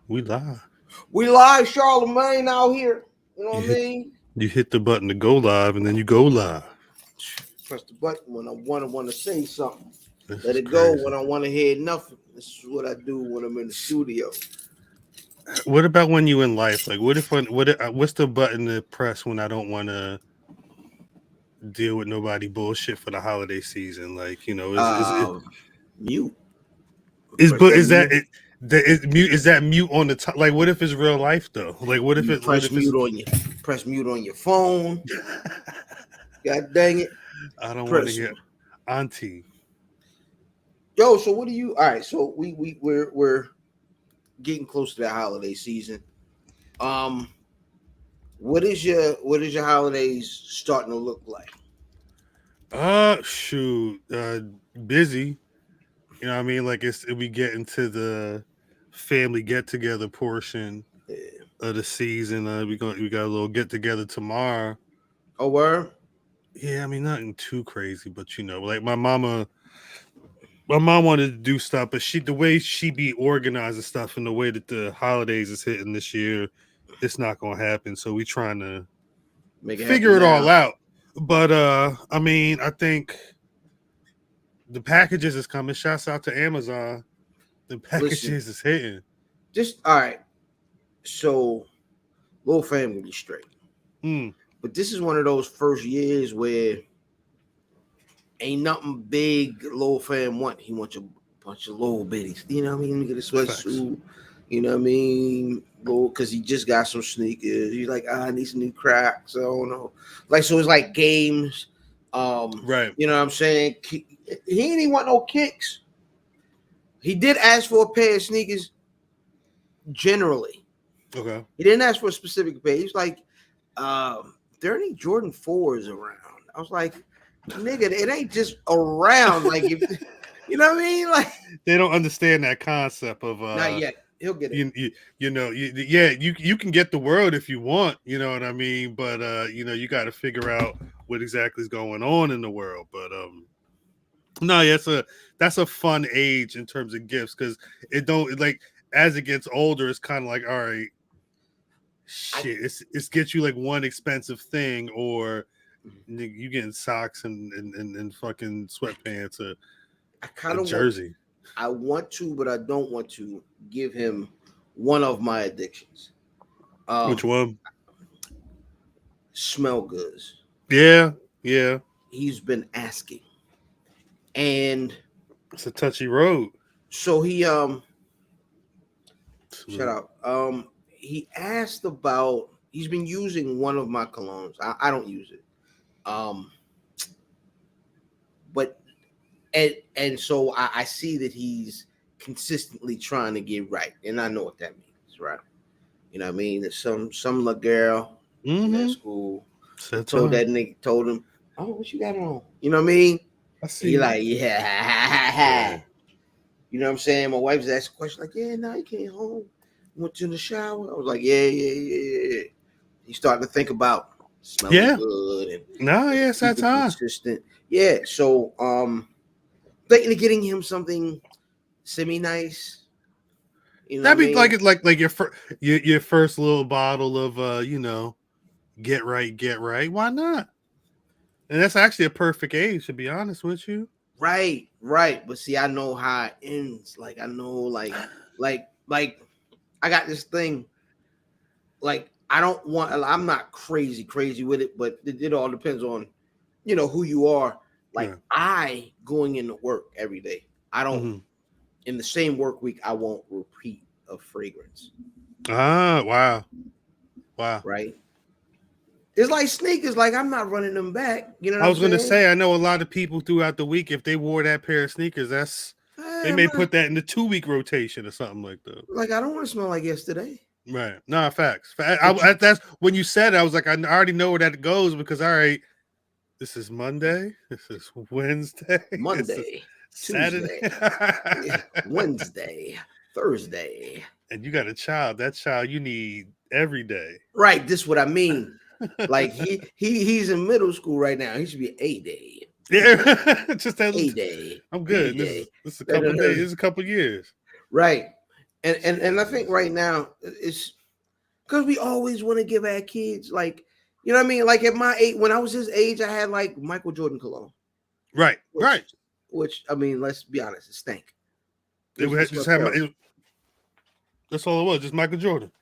We live. We live, Charlemagne out here. You know You what I hit mean? you hit the button to go live, and then you go live. Press the button when I want to say something. This Let is it go crazy. when I want to hear nothing. This is what I do when I'm in the studio. What about when you in life? Like, what's the button to press when I don't want to deal with nobody bullshit for the holiday season? Like, Um, Mute. but That is that mute. it? Is that mute on the top? Like, what if it's real life though? Like, You what press if it's? mute on your phone. God dang it. I don't want to Press. hear auntie. Yo, so what do you? All right, so we're getting close to the holiday season. Um, what is your holidays starting to look like? Shoot, busy. You know what I mean? Like we get into the family get together portion Yeah. of the season. We got a little get together tomorrow. Oh, where? Yeah, I mean nothing too crazy, but like my mom wanted to do stuff, but the way she be organizing stuff and the way that the holidays is hitting this year, it's not gonna happen. So we trying to Make it figure happen it all now. out. But I mean, I think the packages is coming. Shouts out to Amazon. The Listen, packages is hitting. just all right. So, little family straight, Mm, but this is one of those first years where ain't nothing big. Little fam want. He wants a bunch of little bitties. You know what I mean? Get a facts. sweatsuit. You know what I mean? Little, because he just got some sneakers. He's like, I need some new cracks. I don't know. Like, so it's like games. Right. You know what I'm saying? He ain't even want no kicks. He did ask for a pair of sneakers generally. Okay. He didn't ask for a specific pair. He's like, there any Jordan 4s around? I was like, nigga, it ain't just around. Like, if you know what I mean? Like, They don't understand that concept of not yet. He'll get it. you can get the world if you want, you know what I mean, but you got to figure out what exactly is going on in the world. But no, yeah, that's a fun age in terms of gifts because it don't like as it gets older, it's kind of like all right, I, shit, it's get you like one expensive thing or you getting socks and fucking sweatpants, I a kind of want. jersey. I want to, but I don't want to give him one of my addictions. Which Um, one? Smell goods. Yeah, yeah. He's been asking, and It's a touchy road. so he shut Salute. up. He asked about. He's been using one of my colognes. I don't use it. Um, but and so I see that he's consistently trying to get right, and I know what that means, right? You know what I mean? There's some little girl at Mm-hmm. school Set told time. that nigga told him, "Oh, what you got on?" You know what I mean? I And he see. like, yeah. Yeah. You know what I'm saying? My wife's asking questions like, "Yeah, no, he came home, went to the shower." I was like, "Yeah, yeah, yeah, yeah." He started to think about smelling Yeah. good and No, yeah, it's that keeping time. consistent. Yeah, so thinking of getting him something semi nice. You know what I That'd be mean? like your first little bottle of get right. Why not? And that's actually a perfect age, to be honest with you. Right, right. But see, I know how it ends. Like I know, like I got this thing. Like I don't want. I'm not crazy with it, but it all depends on who you are. Like Yeah. I going into work every day. I don't Mm-hmm. in the same work week. I won't repeat a fragrance. Ah, wow. Wow. Right. It's like sneakers. Like I'm not running them back. You know what I I'm was gonna saying? say I know a lot of people throughout the week, if they wore that pair of sneakers, they I'm may not put that in the 2 week rotation or something like that. like I don't want to smell like yesterday. Right. No, facts. But you That's when you said it, I was like, I already know where that goes because all right, this is Monday, this is Wednesday, this is Monday, Saturday. Tuesday, Wednesday, Thursday. And you got a child. That child you need every day. Right, this what I mean. Like he's in middle school right now. He should be A day. Yeah. Just that A day. I'm B good. day. This is a Da, da, couple days, da. this is a couple years. Right. And I think right now it's because we always want to give our kids like, you know what I mean? Like at my age, when I was his age, I had like Michael Jordan cologne, Right, which right. which I mean, let's be honest, it stank. It It just smelled had terrible. that's all it was, just Michael Jordan.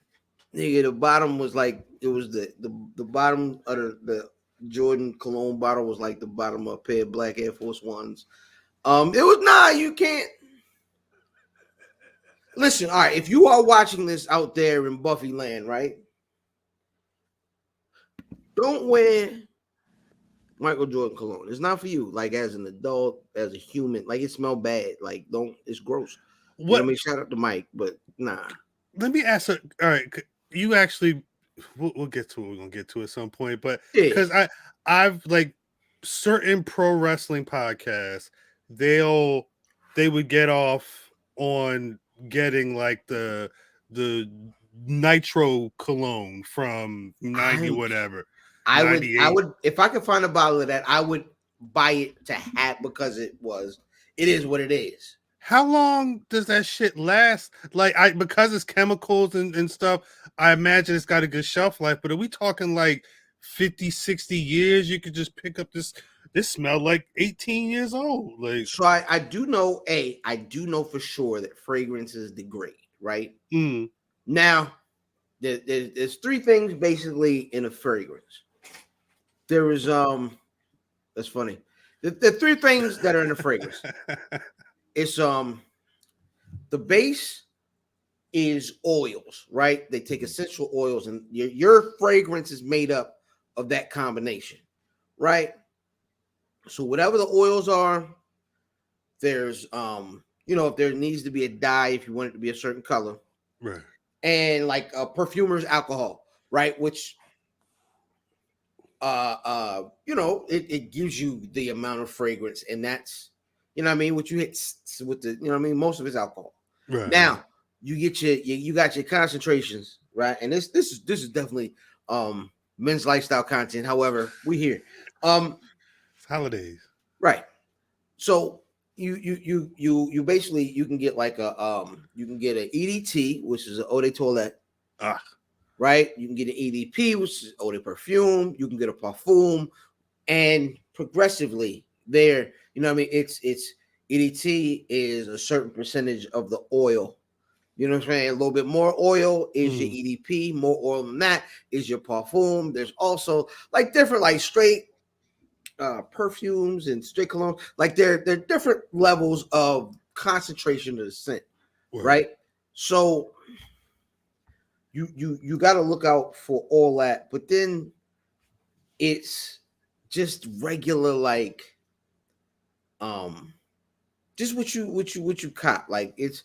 Nigga, the bottom was like it was the bottom of the Jordan cologne bottle was like the bottom of a pair of black Air Force Ones. It was you can't listen. All right, if you are watching this out there in Buffy land, right? Don't wear Michael Jordan cologne. It's not for you. Like as an adult, as a human, like it smell bad. Like don't. It's gross. You know what What? I mean? Shout out to Mike, but nah. Let me ask. All right, you actually, we'll get to it. We're gonna get to it at some point, but Yeah, because I've like certain pro wrestling podcasts, they'll they would get off on getting like the nitro cologne from 90 I whatever I 98. would if I could find a bottle of that, I would buy it to have because it is what it is. How long does that shit last? Like I because it's chemicals and stuff, I imagine it's got a good shelf life, but are we talking like 50, 60 years? You could just pick up this smelled like 18 years old. Like So I do know I do know for sure that fragrances degrade, right? mm, Now there's three things basically in a fragrance. There is that's funny. The three things that are in a fragrance. It's the base is oils, right? They take essential oils, and your fragrance is made up of that combination, right? So whatever the oils are, there's if there needs to be a dye, if you want it to be a certain color, right. and like perfumer's alcohol, right? Which it gives you the amount of fragrance, and that's what I mean, what you hit with the what I mean, most of it's alcohol. Right, right. Now you get you got your concentrations, right? And this is definitely men's lifestyle content. However, we here. It's holidays. Right. So you basically you can get like a you can get an EDT, which is an eau de toilette, Ah, right? You can get an EDP, which is eau de perfume. You can get a parfum, and progressively there, what I mean, it's EDT is a certain percentage of the oil. You know what I'm saying? A little bit more oil is your mm, EDP. More oil than that is your parfum. There's also like different like straight perfumes and straight cologne. Like they're different levels of concentration of the scent, right. right? So you got to look out for all that. But then it's just regular like um just what you cop. Like it's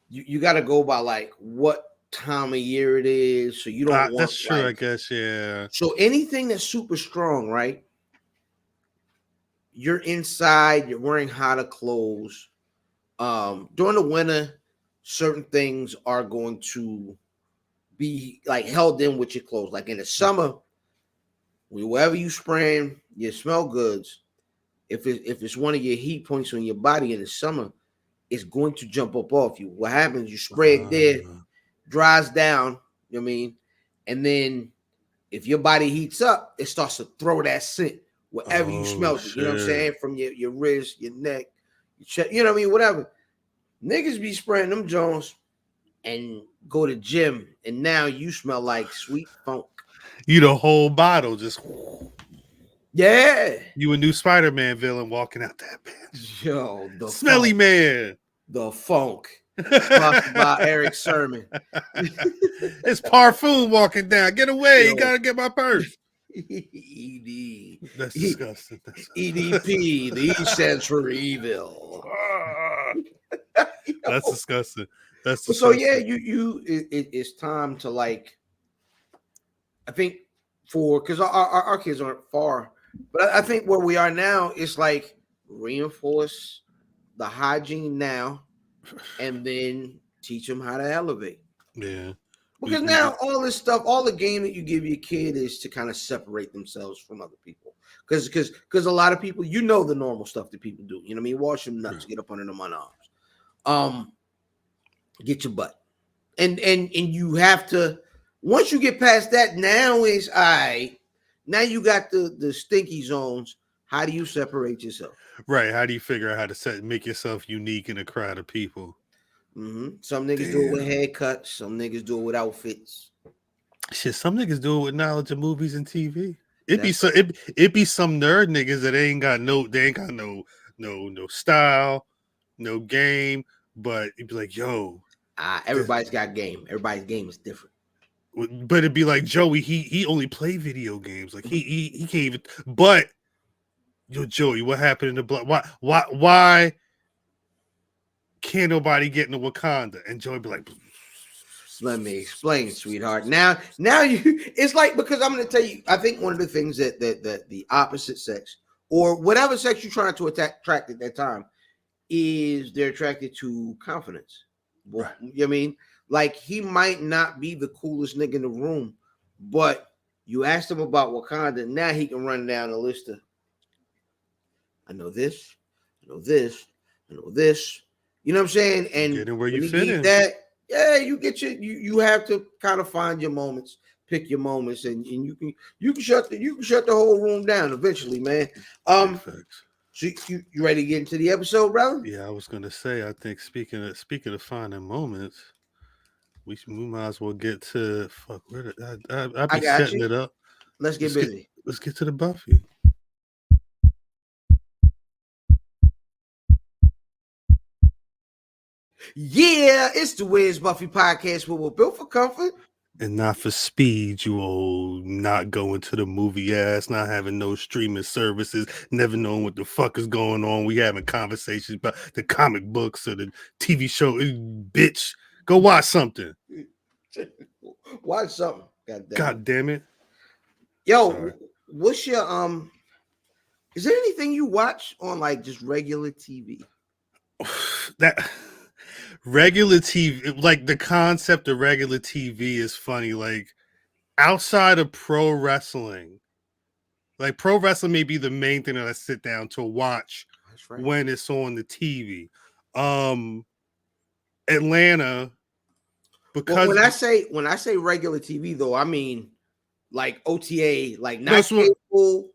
you got to go by like what time of year it is. So you don't want That's true, I like guess. Yeah. so anything that's super strong, right? You're inside, you're wearing hotter clothes. During the winter, certain things are going to be like held in with your clothes. Like in the summer, wherever you spraying your smell goods, if it's one of your heat points on your body in the summer, it's going to jump up off you. What happens? You spray it there, Uh, dries down, you know what I mean? And then if your body heats up, it starts to throw that scent wherever you oh smelled it. You know what I'm shit. saying? From your wrist, your neck, your chest, you know what I mean? Whatever. Niggas be spraying them Jones and go to gym, and now you smell like sweet funk. You the whole bottle just Yeah. you a new Spider-Man villain walking out that bitch. Yo, the Smelly funk. man. The funk. Sponsored by Eric Sermon. It's parfum walking down. Get away. You Yo. gotta get my purse. ED. That's disgusting. EDP, the E stands for evil. That's Yo. disgusting. That's But so yeah, disgusting. it's time to like I think for because our kids aren't far, but I think where we are now is like reinforce the hygiene now, and then teach them how to elevate. Yeah. Because now all this stuff, all the game that you give your kid is to kind of separate themselves from other people. Because a lot of people, the normal stuff that people do. You know what I mean? Wash them nuts, get up under them on arms. get your butt. And you have to, once you get past that, now is all right. Now you got the stinky zones. How do you separate yourself? Right. How do you figure out how to make yourself unique in a crowd of people? Some niggas do it with Damn. haircuts. Some niggas do it with outfits. Shit, some niggas do it with knowledge of movies and TV. It be That's so it be some nerd niggas that ain't got no style, no game, but it'd be like, yo, this, everybody's got game. Everybody's game is different. but it'd be like Joey, he only play video games. Like he can't even, but yo, Joey, what happened in the blood? Why can't nobody get into Wakanda? And Joey be like, Let me explain, sweetheart. Now you, it's like, because I'm going to tell you, I think one of the things that the opposite sex, or whatever sex you're trying to attract at that time, is they're attracted to confidence. Well, right. you know what I mean? Like, he might not be the coolest nigga in the room, but you asked him about Wakanda, now he can run down a list of, I know this, I know this, I know this. You know what I'm saying? And Getting where you when he fit give in. that, yeah, you get you have to kind of find your moments, pick your moments, and you can shut the whole room down eventually, man. Big facts. So you ready to get into the episode, brother? Yeah, I was gonna say. I think speaking of finding moments, we might as well get to fuck. Where did I I be got setting you. it up? Let's get Let's get busy. let's get to the Buffy. Yeah, it's the Wiz Buffy podcast where we're built for comfort. And not for speed, you old not going to the movie ass, not having no streaming services, never knowing what the fuck is going on. We having conversations about the comic books or the TV show. Bitch, go watch something. Watch something. God damn it. God damn it. Yo, Sorry. what's your is there anything you watch on like just regular TV? That regular TV, like the concept of regular TV is funny. Like outside of pro wrestling, like pro wrestling may be the main thing that I sit down to watch That's right. when it's on the TV. Um, Atlanta, Well, because when I say regular TV though, I mean like OTA, like no, not so cable,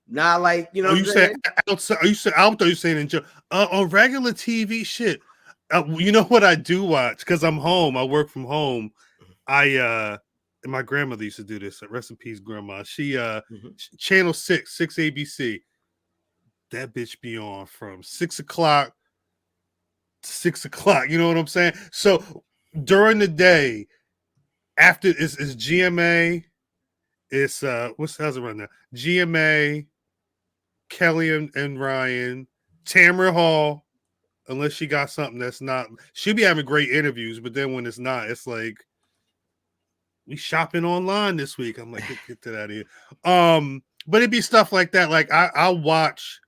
not like, you know oh, what you I'm said saying? outside. You said I thought you saying on regular TV shit. You know what I do watch because I'm home. I work from home. And my grandmother used to do this. Rest in peace, grandma. She Mhm. channel 6 ABC. That bitch be on from 6 o'clock to 6 o'clock. You know what I'm saying? So during the day, after it's GMA, it's what's how's it run now? GMA, Kelly and Ryan, Tamara Hall, unless she got something that's not, she'll be having great interviews, but then when it's not, it's like we shopping online this week. I'm like, get that out of here. But it'd be stuff like that. Like I'll watch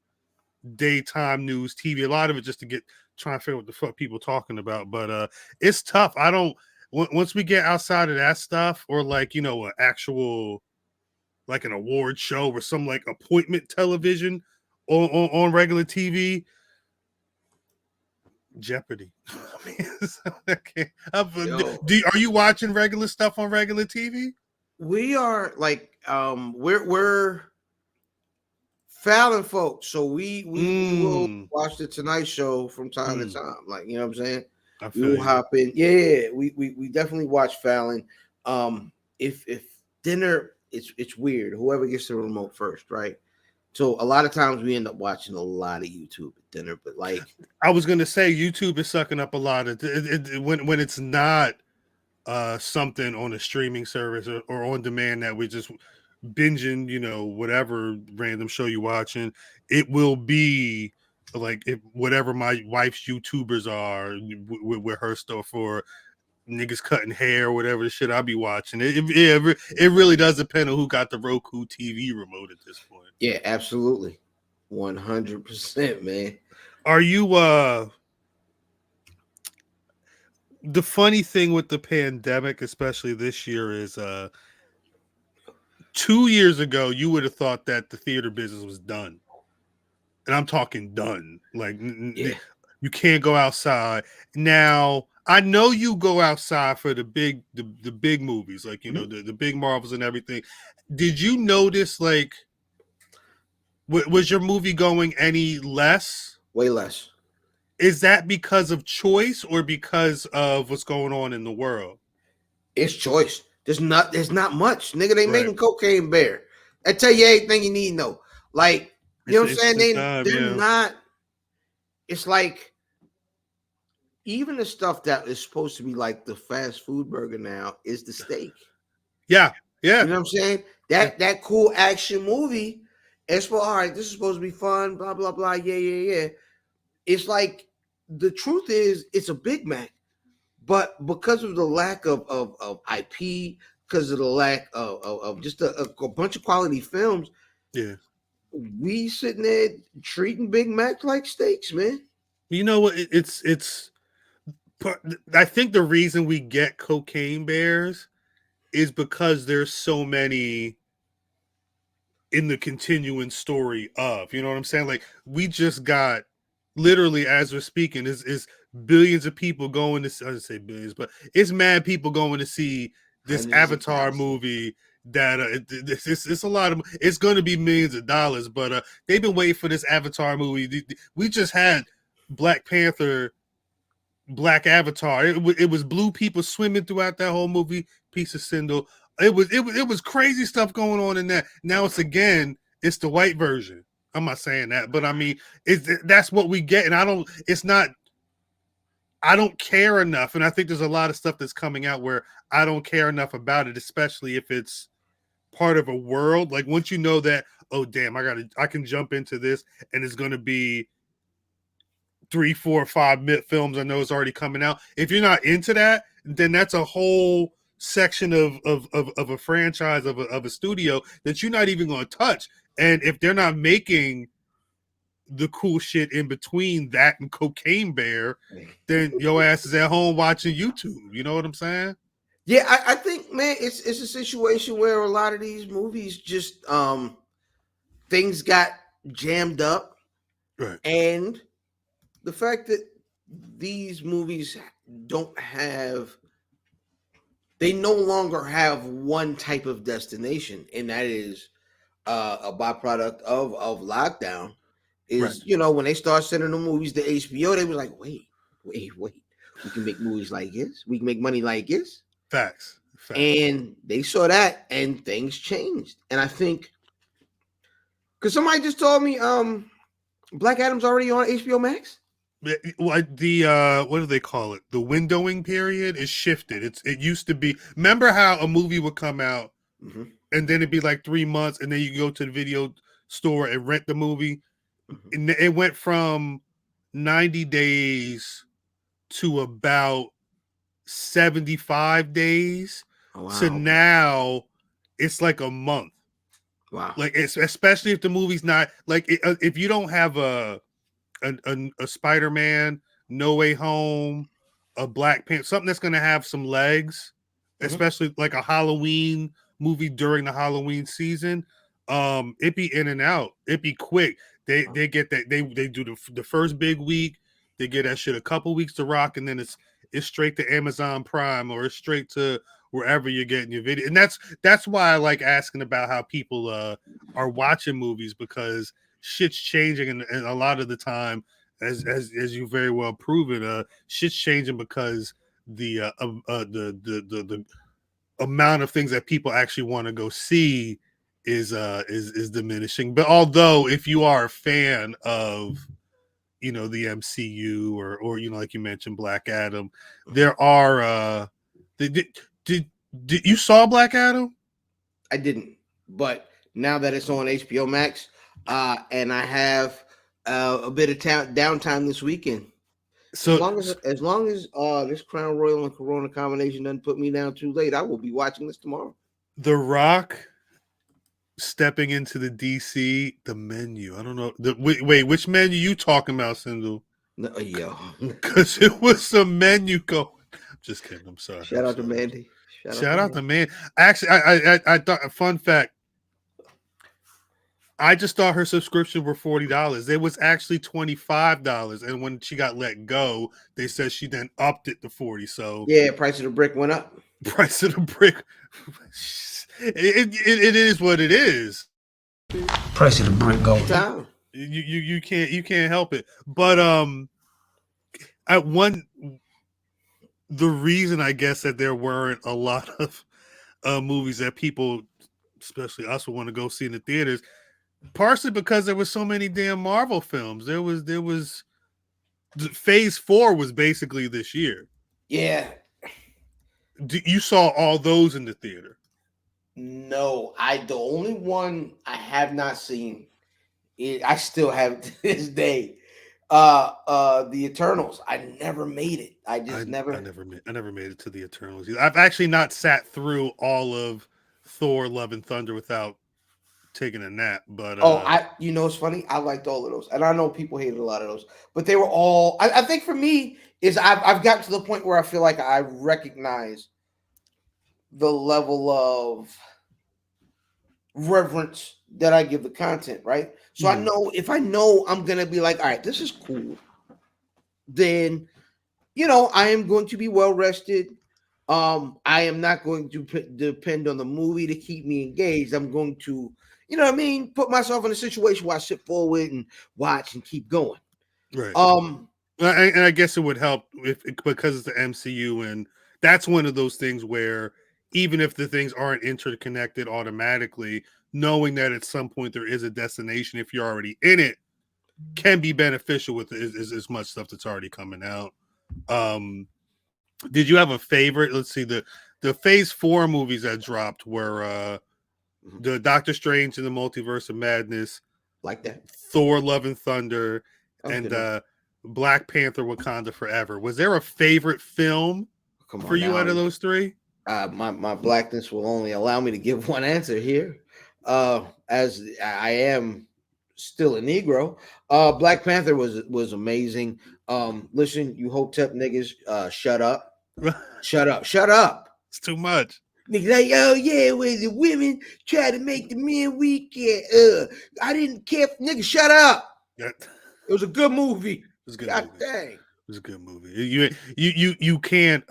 daytime news TV. A lot of it just to get trying to figure out what the fuck people talking about. But it's tough. I don't once we get outside of that stuff, or like an actual like an award show or some like appointment television on regular TV. Jeopardy. I mean, okay. Yo, Are you watching regular stuff on regular TV? we are like we're Fallon folks, so we will Mm, watch the Tonight Show from time to mm, time. Like, you know what I'm saying? I We feel will you. hop in. Yeah, we definitely watch Fallon. If dinner, it's weird. Whoever gets the remote first, right? So a lot of times we end up watching a lot of YouTube at dinner, but like, I was gonna say YouTube is sucking up a lot of when it's not something on a streaming service or on demand that we just binging, whatever random show you watching, it will be like if whatever my wife's YouTubers are with her stuff for niggas cutting hair or whatever the shit I'll be watching. It really does depend on who got the Roku TV remote at this point. yeah, absolutely, 100%, man. Are you the funny thing with the pandemic, especially this year, is 2 years ago you would have thought that the theater business was done, and I'm talking done. Like Yeah, You can't go outside. Now, I know you go outside for the big movies, like Mhm. the big Marvels and everything. Did you notice like was your movie going any less? Way less. Is that because of choice or because of what's going on in the world? It's choice. There's not much. Nigga, they Right. making Cocaine Bear. I tell you everything you need to know. Like, you It's know an what I'm saying? interesting time, They're yeah. not, it's like even the stuff that is supposed to be like the fast food burger now is the steak. Yeah. Yeah. You know what I'm saying? Yeah. That cool action movie, it's for all right, this is supposed to be fun, blah, blah, blah. Yeah, yeah, yeah. It's like the truth is it's a Big Mac. But because of the lack of IP, because of the lack of just a bunch of quality films, Yeah. we sitting there treating Big Macs like steaks, man. You know what? It's. I think the reason we get cocaine bears is because there's so many in the continuing story of, you know what I'm saying? Like we just got literally as we're speaking is billions of people going to I don't say billions, but it's mad people going to see this Hundreds of Avatar thousands. movie that it's a lot of it's going to be millions of dollars, but they've been waiting for this Avatar movie. We just had Black Panther Black Avatar. It was blue people swimming throughout that whole movie. Piece of Sindel. It was crazy stuff going on in that. Now it's the white version. I'm not saying that, but I mean that's what we get, and I don't. It's not. I don't care enough, and I think there's a lot of stuff that's coming out where I don't care enough about it, especially if it's part of a world. Like once you know that, oh damn, I can jump into this, and it's gonna be 3, 4, 5 films I know is already coming out. If you're not into that, then that's a whole section of a franchise of a studio that you're not even going to touch. And if they're not making the cool shit in between that and Cocaine Bear, then your ass is at home watching YouTube. You know what I'm saying? Yeah, I think, man, it's a situation where a lot of these movies just things got jammed up, Right. and the fact that these movies don't have they no longer have one type of destination, and that is a byproduct of lockdown. Right. Is when they start sending the movies to HBO, they was like, wait, we can make movies like this, we can make money like this, Facts. Facts. and they saw that, and things changed. And I think because somebody just told me, Black Adam's already on HBO Max. The what do they call it? The windowing period is shifted. It used to be. Remember how a movie would come out Mm-hmm, and then it'd be like 3 months, and then you go to the video store and rent the movie. mm-hmm. And it went from 90 days to about 75 days Oh to wow, okay. now it's like a month. Wow. Like it's especially if the movie's not like if you don't have a Spider-Man, No Way Home, a Black Panther, something that's going to have some legs, Mm-hmm, especially like a Halloween movie during the Halloween season. It be in and out. It be quick. They get that they do the first big week. They get that shit a couple weeks to rock, and then it's straight to Amazon Prime or it's straight to wherever you're getting your video. And that's why I like asking about how people are watching movies because shit's changing, and a lot of the time, as you very well proven, shit's changing because the amount of things that people actually want to go see is diminishing. But although if you are a fan of the MCU or like you mentioned Black Adam, mm-hmm. there are did you saw Black Adam? I didn't, but now that it's on HBO Max, and I have a bit of downtime this weekend, as So long as this Crown Royal and Corona combination doesn't put me down too late, I will be watching this tomorrow. The Rock stepping into the DC the menu. I don't know. Wait, which menu you talking about, Sindel? No, yo, Because it was some menu going. Just kidding. I'm sorry. shout I'm out to sorry. Mandy. Shout out to Shout out Mandy. to man. Actually, I thought a fun fact. I just thought her subscription were $40. It was actually $25, and when she got let go, they said she then upped it to 40. So Yeah, price of the brick went up. price of the brick, it is what it is. Price of the brick going. Time. You can't help it. But at one the reason I guess that there weren't a lot of movies that people, especially us, would want to go see in the theaters, partially because there was so many damn Marvel films. There was Phase 4 was basically this year. Yeah. You saw all those in the theater. No, the only one I have not seen, I still have it to this day. The Eternals. I never made it. I just never. I never made it to the Eternals. I've actually not sat through all of Thor: Love and Thunder without taking a nap. But It's funny. I liked all of those, and I know people hated a lot of those, but they were all. I think for me is I've gotten to the point where I feel like I recognize the level of reverence that I give the content, right? So I know if I know I'm gonna be like, all right, this is cool, then I am going to be well rested. I am not going to depend on the movie to keep me engaged. I'm going to, put myself in a situation where I sit forward and watch and keep going. right. And I guess it would help because it's the MCU, and that's one of those things where even if the things aren't interconnected automatically, knowing that at some point there is a destination if you're already in it can be beneficial with as much stuff that's already coming out. Did you have a favorite? Let's see, the Phase 4 movies that dropped were the Doctor Strange and the Multiverse of Madness, like that, Thor: Love and Thunder, and Black Panther: Wakanda Forever. Was there a favorite film for you out of those three? My blackness will only allow me to give one answer here, as I am still a Negro. Black Panther was amazing. Listen, you Hotep niggas, shut up. Shut up. Shut up. It's too much. Niggas like, oh yeah, where the women try to make the men weak. I didn't care. Nigga, shut up. It was a good movie. It was a good God movie. Dang. It was a good movie. You can't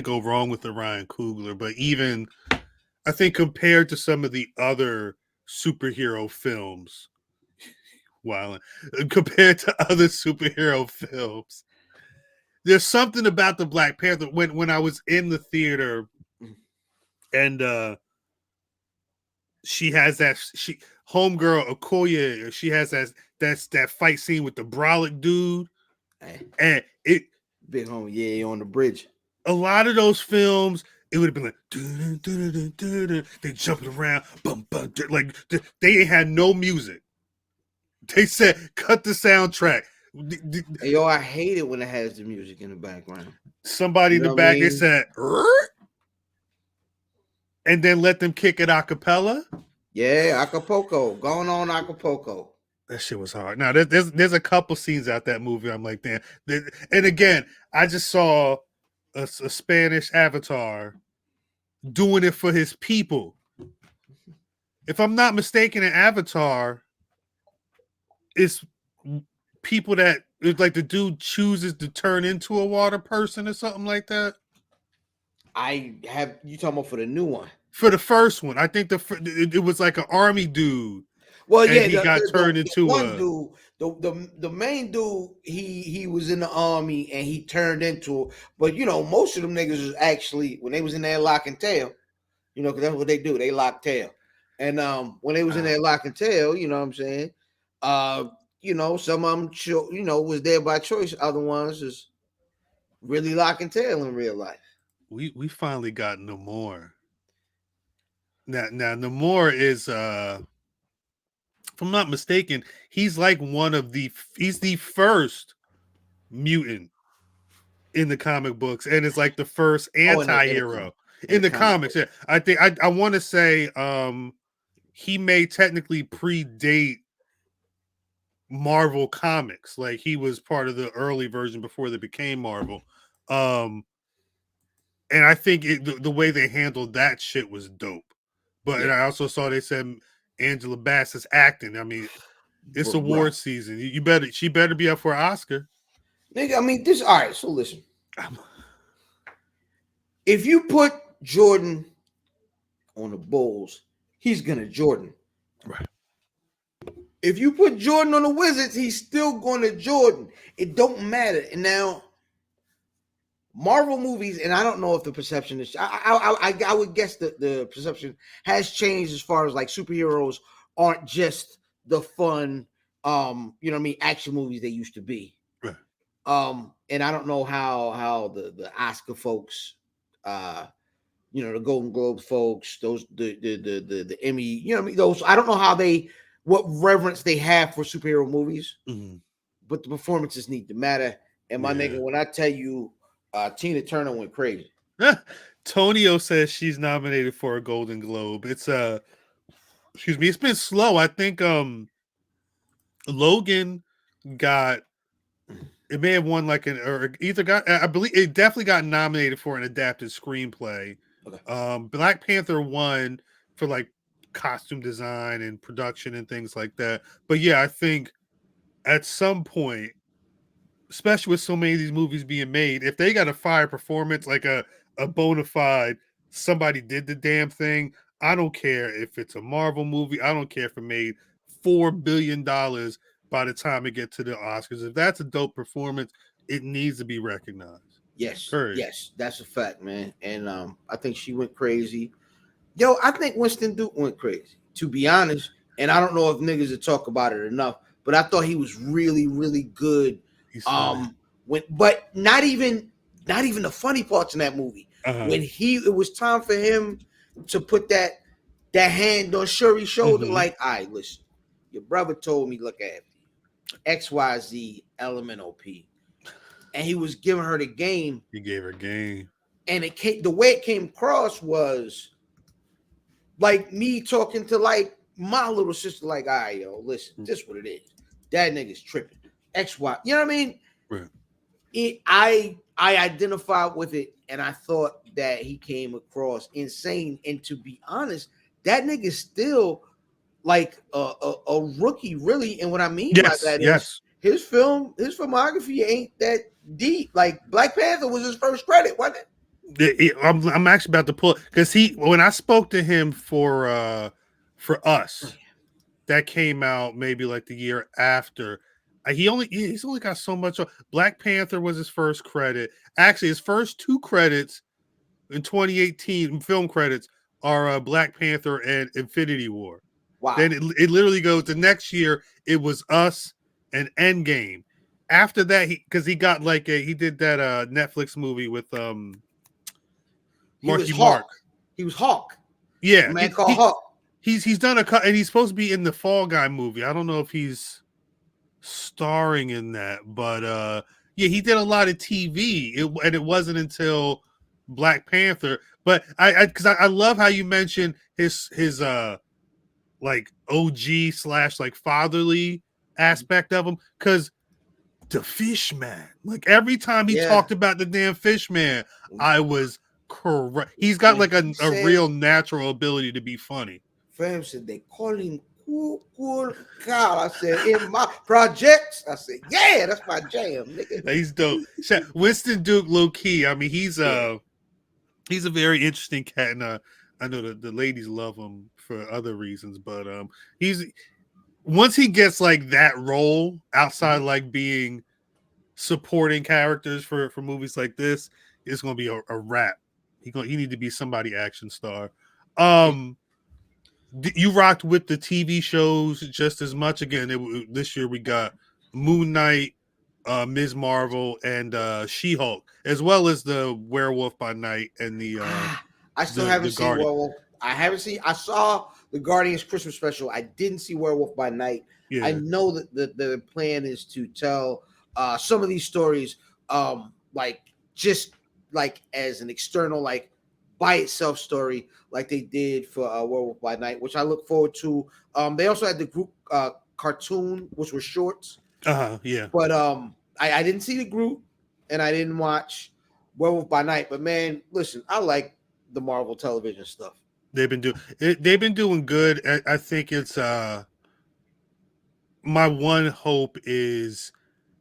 go wrong with the Ryan Coogler, but even I think compared to some of the other superhero films, compared to other superhero films, there's something about the Black Panther. When I was in the theater, and she has homegirl Okoye, she has that fight scene with the brolic dude, and it big homie, yeah, on the bridge. A lot of those films, it would have been like they jumping around, like they ain't had no music. They said cut the soundtrack. Hey, yo, I hate it when it has the music in the background. Somebody in the back, they said, and then let them kick it a cappella. Yeah, Acapulco, going on Acapulco. That shit was hard. Now there's a couple scenes out that movie. I'm like, damn. And again, I just saw a Spanish Avatar doing it for his people. If I'm not mistaken, in Avatar, it's people that it's like the dude chooses to turn into a water person or something like that. You talking about for the new one? For the first one, I think it was like an army dude. Well, yeah, he got turned into one dude. The main dude, he was in the army and he turned into. But most of them niggas was actually when they was in there lock and tail. Because that's what they do. They lock tail. And when they was in there lock and tail, you know what I'm saying. Some of them, was there by choice. Other ones is really lock and tail in real life. We finally got Namor. Now Namor is if I'm not mistaken, he's like he's the first mutant in the comic books, and it's like the first anti-hero in the comics. Yeah, I think I want to say he may technically predate Marvel Comics. Like he was part of the early version before they became Marvel. And I think the way they handled that shit was dope. But and I also saw they said Angela Bassett's acting. I mean, it's Bro. award season. She better be up for an Oscar. Nigga, I mean, this all right. So listen. If you put Jordan on the Bulls, he's gonna Jordan. Right. If you put Jordan on the Wizards, he's still going to Jordan. It don't matter. And now, Marvel movies, and I don't know if the perception is. I would guess that the perception has changed as far as like superheroes aren't just the fun, you know what I mean, action movies they used to be. Right. And I don't know how the Oscar folks, you know, the Golden Globe folks, those the Emmy, you know what I mean, those. I don't know what reverence they have for superhero movies, but the performances need to matter. And my nigga, when I tell you, Tina Turner went crazy. Tonio says she's nominated for a Golden Globe. It's excuse me, it's been slow. I think Logan got. It may have won like I believe it definitely got nominated for an adapted screenplay. Okay. Black Panther won for like costume design and production and things like that. But yeah, I think at some point, especially with so many of these movies being made, if they got a fire performance, like a bona fide, somebody did the damn thing. I don't care if it's a Marvel movie. I don't care if it made $4 billion by the time it gets to the Oscars. If that's a dope performance, it needs to be recognized. Yes, yes, that's a fact, man. And I think she went crazy. Yo, I think Winston Duke went crazy, to be honest. And I don't know if niggas would talk about it enough, but I thought he was really, really good. But not even the funny parts in that movie. When it was time for him to put that hand on Shuri's shoulder, like, all right, listen, your brother told me, look at XYZ elemental P, and he was giving her the game. He gave her game, and the way it came across was like me talking to like my little sister, like, all right, yo, listen, this is what it is. That nigga's tripping. XY, you know what I mean? Right. I identified with it, and I thought that he came across insane. And to be honest, that nigga's still like a rookie, really. And what I mean by that is his filmography ain't that deep. Like Black Panther was his first credit, wasn't it? I'm actually about to pull because when I spoke to him for Us, that came out maybe like the year after. He's only got so much. Black Panther was his first credit. Actually, his first two credits in 2018 film credits are Black Panther and Infinity War. Wow. Then it literally goes the next year. It was Us and Endgame. After that, he got like he did that Netflix movie with Marky Mark. He was Hawk. Yeah, a man called Hawk. He's done and he's supposed to be in the Fall Guy movie. I don't know if he's starring in that, but yeah, he did a lot of TV. And it wasn't until Black Panther. But I love how you mentioned his like OG / like fatherly aspect of him, because the Fish Man, like every time he talked about the damn Fish Man, I was correct. He's got like a real natural ability to be funny. Fam said they call him cool Kyle. I said in my projects, I said, yeah, that's my jam, nigga. He's dope. Winston Duke, low key. I mean, he's a very interesting cat, and I know the ladies love him for other reasons, but he's once he gets like that role outside like being supporting characters for movies like this, it's gonna be a wrap. He need to be somebody action star. You rocked with the TV shows just as much. Again, this year we got Moon Knight, Ms. Marvel, and She-Hulk, as well as the Werewolf by Night and the. I still haven't seen Werewolf. I saw the Guardians Christmas special. I didn't see Werewolf by Night. Yeah. I know that the plan is to tell some of these stories, like just like as an external, like by itself story, like they did for Werewolf by Night, which I look forward to. They also had the group cartoon, which was shorts. Yeah. But I didn't see the group, and I didn't watch Werewolf by Night. But man, listen, I like the Marvel television stuff. They've been doing good. I think it's my one hope is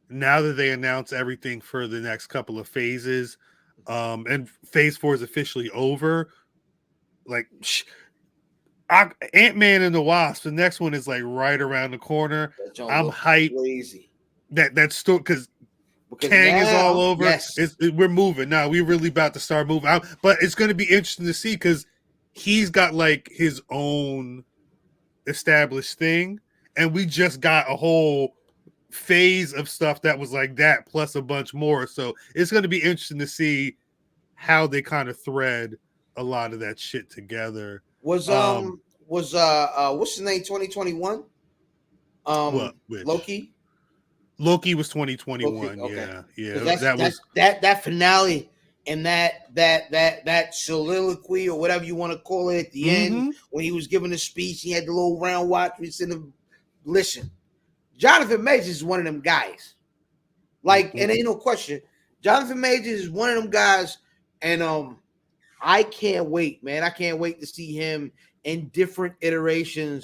now that they announce everything for the next couple of phases, and phase 4 is officially over. Like Ant-Man and the Wasp, the next one is like right around the corner. That don't I'm look hyped. crazy. That's still because Kang is all now, over. yes, We're moving now. We're really about to start moving out, but it's going to be interesting to see because he's got like his own established thing, and we just got a whole phase of stuff that was like that plus a bunch more. So it's going to be interesting to see how they kind of thread a lot of that shit together. was what's the name? 2021. What? Which? Loki. Loki was Loki. 2021. Okay. Yeah. That was That finale and that soliloquy or whatever you want to call it at the end when he was giving a speech. He had the little round watch. We said, "Listen, Jonathan Majors is one of them guys. Like, and ain't no question. Jonathan Majors is one of them guys, and I can't wait, man. I can't wait to see him in different iterations.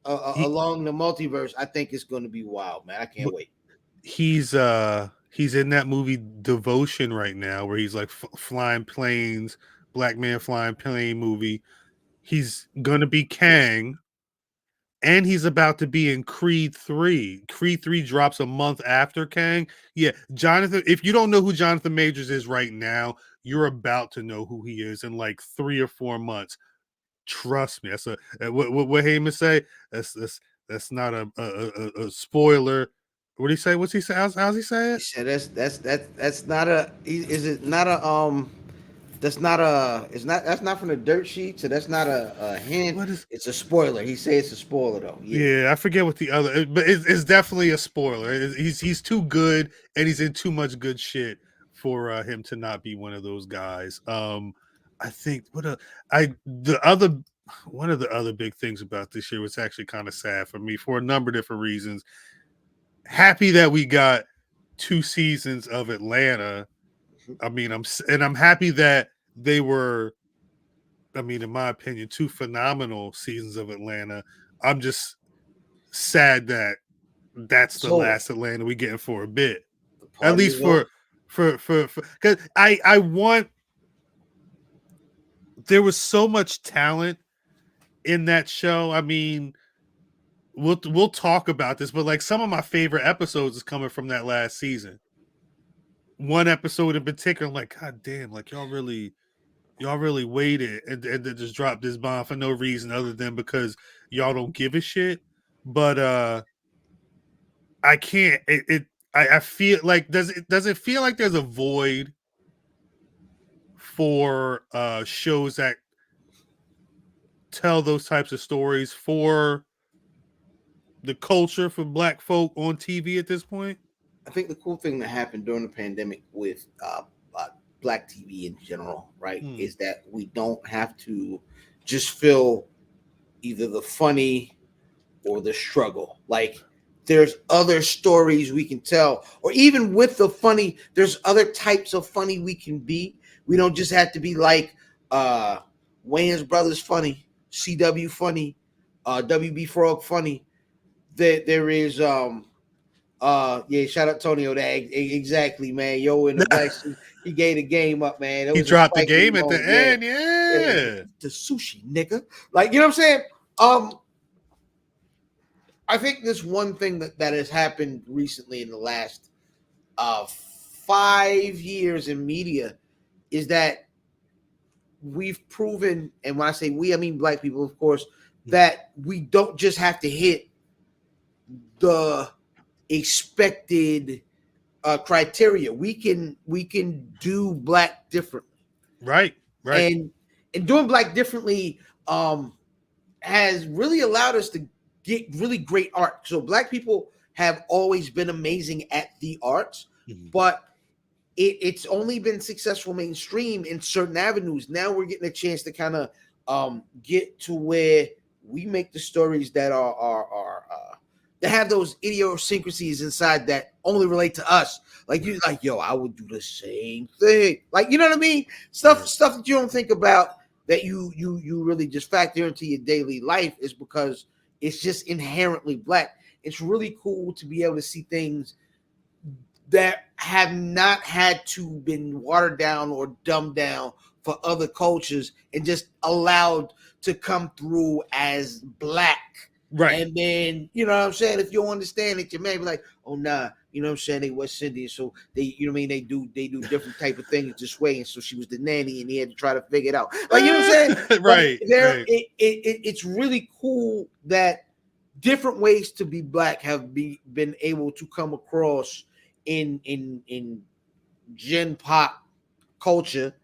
Along the multiverse. I think it's going to be wild, man. I can't wait. He's in that movie Devotion right now, where he's like flying planes, black man flying plane movie. He's gonna be Kang, and he's about to be in Creed 3. Creed 3 drops a month after Kang. Yeah, Jonathan. If you don't know who Jonathan Majors is right now, you're about to know who he is in like 3 or 4 months. Trust me. That's what Heyman say. That's not a spoiler. What do he say? What's he say? How's he say it? He said that's not a. Is it not a That's not a. It's not. That's not from the dirt sheet. So that's not a hint. It's a spoiler. He say it's a spoiler though. Yeah, I forget what the other. But it's definitely a spoiler. He's too good, and he's in too much good shit for him to not be one of those guys. I think one of the other big things about this year was actually kind of sad for me for a number of different reasons. Happy that we got 2 seasons of Atlanta. I mean, I'm happy that they were, I mean, in my opinion, 2 phenomenal seasons of Atlanta. I'm just sad that that's the last Atlanta we getting for a bit. At least for because I want. There was so much talent in that show. I mean, we'll talk about this, but like some of my favorite episodes is coming from that last season. One episode in particular, I'm like, God damn, like y'all really waited and then just dropped this bomb for no reason other than because y'all don't give a shit. But I can't. I feel like does it feel like there's a void for shows that tell those types of stories for the culture for Black folk on TV at this point? I think the cool thing that happened during the pandemic with Black TV in general, right, is that we don't have to just feel either the funny or the struggle. Like there's other stories we can tell, or even with the funny, there's other types of funny we can be. We don't just have to be like Wayans Brothers funny, CW funny, WB Frog funny. There is shout out Tonio. That exactly, man. Yo, in the black suit, he gave the game up, man. He dropped the game at the end, yeah. The sushi, nigga. Like, you know what I'm saying? I think this one thing that has happened recently in the last 5 years in media is that we've proven, and when I say we, I mean Black people, of course, that we don't just have to hit the expected criteria. We can do Black differently. Right. And doing Black differently has really allowed us to get really great art. So Black people have always been amazing at the arts, but it's only been successful mainstream in certain avenues. Now we're getting a chance to kind of get to where we make the stories that are that have those idiosyncrasies inside that only relate to us. Like you, like, yo, I would do the same thing. Like, you know what I mean? Stuff that you don't think about that you really just factor into your daily life is because it's just inherently black. It's really cool to be able to see things that have not had to been watered down or dumbed down for other cultures and just allowed to come through as black. Right. And then, you know what I'm saying? If you don't understand it, you may be like, oh nah, you know what I'm saying? They West Indian, so they, you know what I mean? They do different type of things this way. And so she was the nanny and he had to try to figure it out. Like, you know what I'm saying? Right. There, Right. it's really cool that different ways to be black have been able to come across in gen pop culture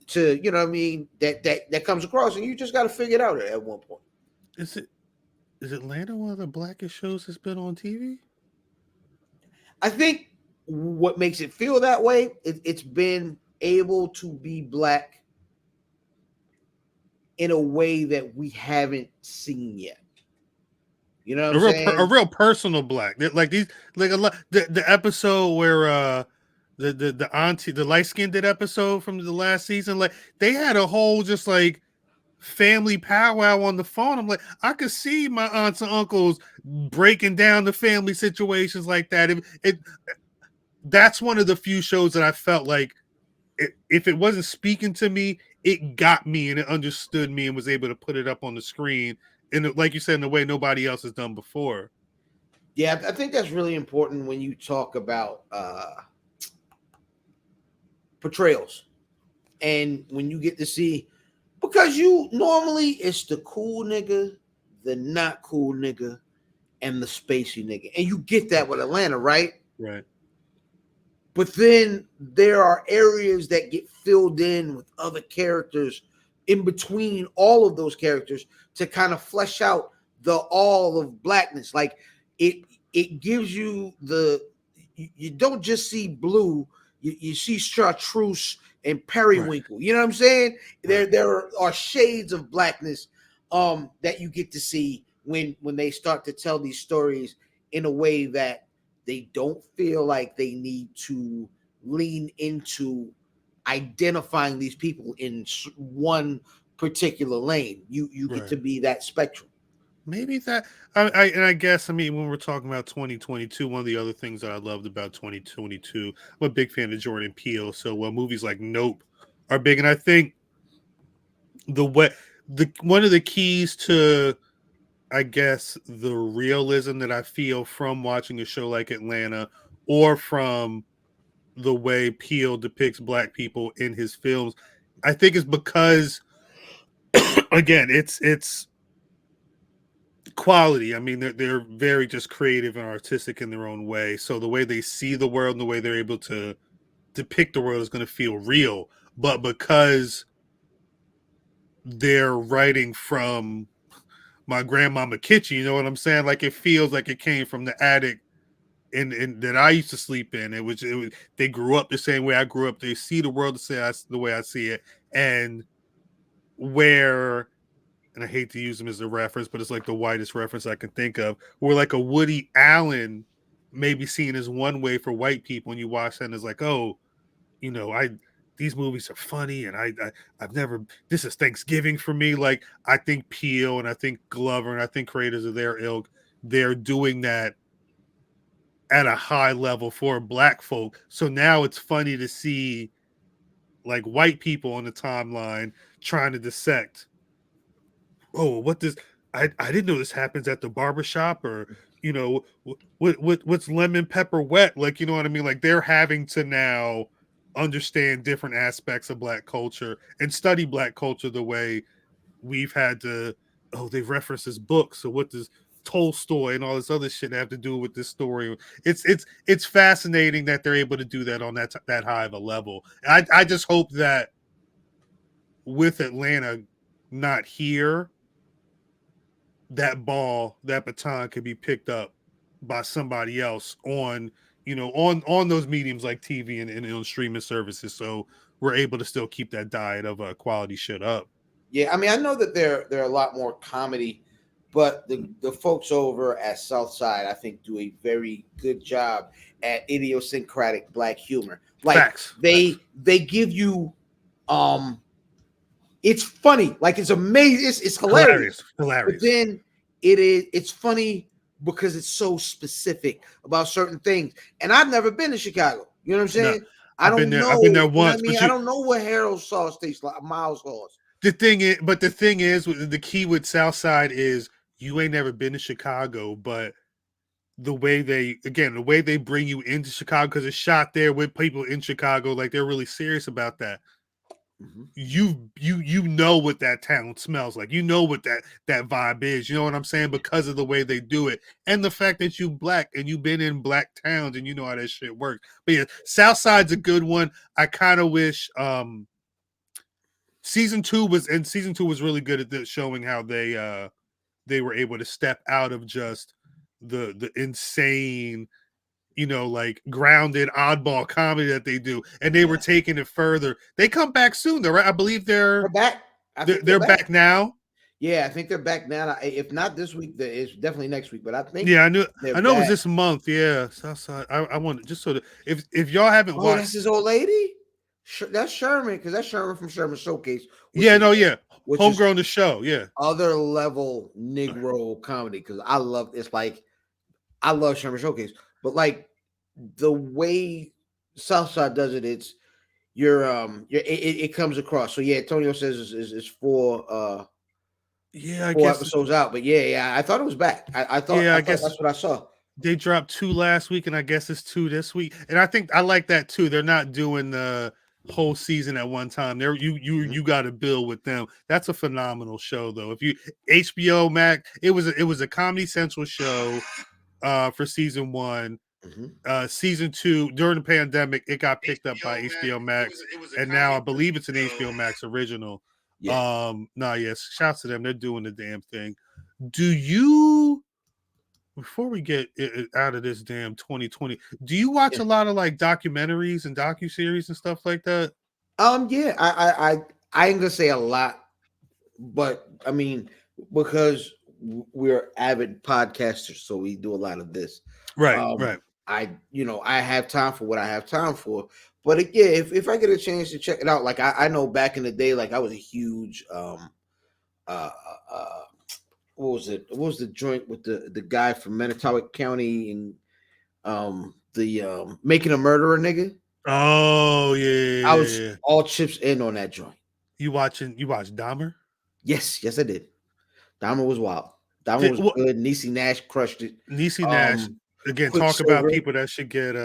to, you know what I mean, that comes across, and you just got to figure it out at one point. Is it is Atlanta one of the blackest shows that's been on TV? I think what makes it feel that way, it's been able to be black in a way that we haven't seen yet. You know what I'm A saying? real personal black. Like these, like a lot. The episode where the auntie, the light skinned episode from the last season, like they had a whole just like family powwow on the phone. I'm like, I could see my aunts and uncles breaking down the family situations like that. That's one of the few shows that I felt like if it wasn't speaking to me, it got me and it understood me and was able to put it up on the screen. And like you said, in a way nobody else has done before. Yeah, I think that's really important when you talk about portrayals and when you get to see, because you normally it's the cool nigga, the not cool nigga, and the spacey nigga, and you get that with Atlanta, right? Right. But then there are areas that get filled in with other characters in between all of those characters to kind of flesh out the all of blackness. Like it gives you you don't just see blue, you see chartreuse and periwinkle. Right. You know what I'm saying? Right. There are shades of blackness that you get to see when they start to tell these stories in a way that they don't feel like they need to lean into identifying these people in one particular lane. You get right. to be that spectrum. Maybe that I guess, I mean, when we're talking about 2022, one of the other things that I loved about 2022, I'm a big fan of Jordan Peele. So movies like Nope are big. And I think one of the keys to, I guess, the realism that I feel from watching a show like Atlanta or from the way Peele depicts black people in his films, I think is because again, it's quality. I mean, they're very just creative and artistic in their own way. So the way they see the world and the way they're able to depict the world is going to feel real. But because they're writing from my grandmama kitchen, you know what I'm saying? Like it feels like it came from the attic in that I used to sleep in. It was they grew up the same way I grew up. They see the world the way I see it, and where. And I hate to use them as a reference, but it's like the whitest reference I can think of, where like a Woody Allen may be seen as one way for white people, and you watch that and it's like, oh, you know, these movies are funny, and I've never, this is Thanksgiving for me. Like I think Peele and I think Glover and I think creators of their ilk, they're doing that at a high level for black folk. So now it's funny to see like white people on the timeline trying to dissect, oh, I didn't know this happens at the barbershop, or you know, what's lemon pepper wet, like, you know what I mean? Like they're having to now understand different aspects of black culture and study black culture the way we've had to. Oh, they've referenced this book, so what does Tolstoy and all this other shit have to do with this story? It's fascinating that they're able to do that on that high of a level. I just hope that with Atlanta not here, that baton could be picked up by somebody else on, you know, on those mediums like TV and on streaming services, so we're able to still keep that diet of quality shit up. Yeah, I mean, I know that there are a lot more comedy, but the folks over at Southside, I think, do a very good job at idiosyncratic black humor. Like Facts. they give you it's funny, like it's amazing, it's hilarious. But then it's funny because it's so specific about certain things. And I've never been to Chicago. You know what I'm saying? No, I don't know. I've been there You know what I once, mean? I don't know what Harold sauce tastes like, Miles sauce. the thing is, the key with Southside is you ain't never been to Chicago, but the way they bring you into Chicago, because it's shot there with people in Chicago, like they're really serious about that. Mm-hmm. You know what that town smells like. You know what that vibe is. You know what I'm saying? Because of the way they do it, and the fact that you black and you've been in black towns and you know how that shit works. But yeah, Southside's a good one. I kind of wish season two was really good at showing how they were able to step out of just the insane, like grounded oddball comedy that they do, and they were taking it further. They come back soon, though, right? I believe They're back. they're back now. Yeah, I think they're back now. If not this week, it's definitely next week. But I think I know back. it was this month. Yeah, Southside. I want just so that if y'all haven't watched, that's his old lady. That's Sherman, because that's Sherman from Sherman Showcase. Homegrown the show. Yeah, other level Negro comedy, because I love Sherman Showcase, but like the way Southside does it, it comes across. So yeah, Antonio says it's 4 episodes out, but I thought it was back. I thought that's what I saw. They dropped 2 last week, and I guess it's 2 this week. And I think I like that too. They're not doing the whole season at one time. You got to build with them. That's a phenomenal show, though. If you HBO Max, it was a Comedy Central show for season 1. Season 2 during the pandemic, it got picked up by HBO Max, and now I believe it's an HBO Max original. Shouts to them. They're doing the damn thing. Do you? Before we get out of this damn 2020, do you watch a lot of like documentaries and docuseries and stuff like that? I ain't gonna say a lot, but I mean, because we're avid podcasters, so we do a lot of this. Right. I have time for what I have time for. But again, if I get a chance to check it out, like I know back in the day, like I was a huge what was it? What was the joint with the guy from Manitowoc County and the Making a Murderer nigga? Oh yeah. I was all chips in on that joint. You watched Dahmer? Yes, I did. Dahmer was wild. Dahmer was good. Niecy Nash crushed it. Niecy Nash, again, talk about people that should get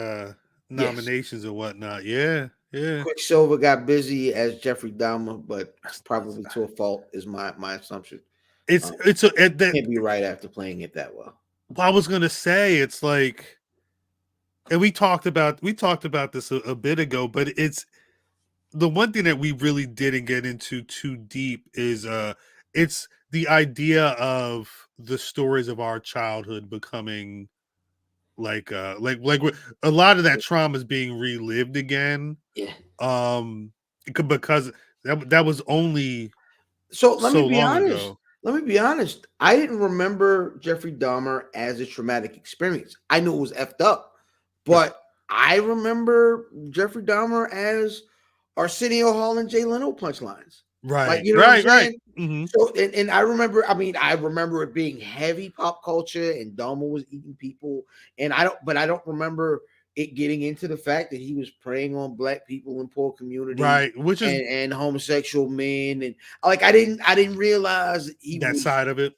nominations and whatnot. Yeah. Quicksilver got busy as Jeffrey Dahmer, but probably to a fault is my assumption. Can't be right after playing it that well. I was gonna say it's like, and we talked about this a bit ago, but it's the one thing that we really didn't get into too deep is it's the idea of the stories of our childhood becoming like a lot of that trauma is being relived again. Yeah. Because that was only let me be honest. ago. Let me be honest. I didn't remember Jeffrey Dahmer as a traumatic experience. I knew it was effed up, but I remember Jeffrey Dahmer as Arsenio Hall and Jay Leno punchlines. Right. Right. Mm-hmm. So, and I remember it being heavy pop culture, and Dahmer was eating people, and I don't remember it getting into the fact that he was preying on black people in poor communities, right? Which is and homosexual men, and like I didn't realize side of it.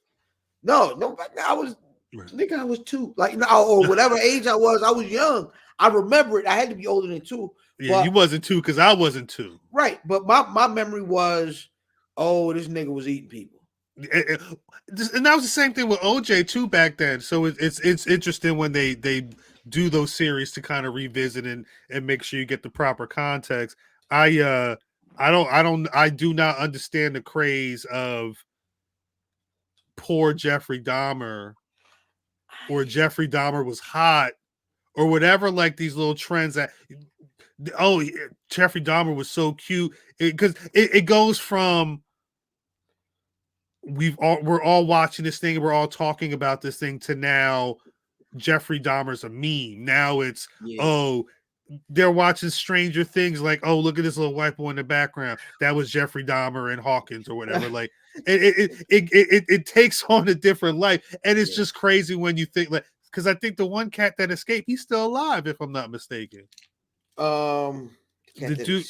No, I was. I think I was 2, or whatever age I was young. I remember it. I had to be older than 2. Yeah, you wasn't 2 because I wasn't 2. Right, but my memory was, this nigga was eating people. And that was the same thing with OJ too back then. So it's interesting when they do those series to kind of revisit and make sure you get the proper context. I do not understand the craze of poor Jeffrey Dahmer, or Jeffrey Dahmer was hot, or whatever, like these little trends that Jeffrey Dahmer was so cute, because it goes from we're all watching this thing, we're all talking about this thing, to now Jeffrey Dahmer's a meme. Now it's they're watching Stranger Things, like, oh, look at this little white boy in the background. That was Jeffrey Dahmer and Hawkins or whatever. Like, it takes on a different life, and it's just crazy when you think, like, because I think the one cat that escaped, he's still alive, if I'm not mistaken. The The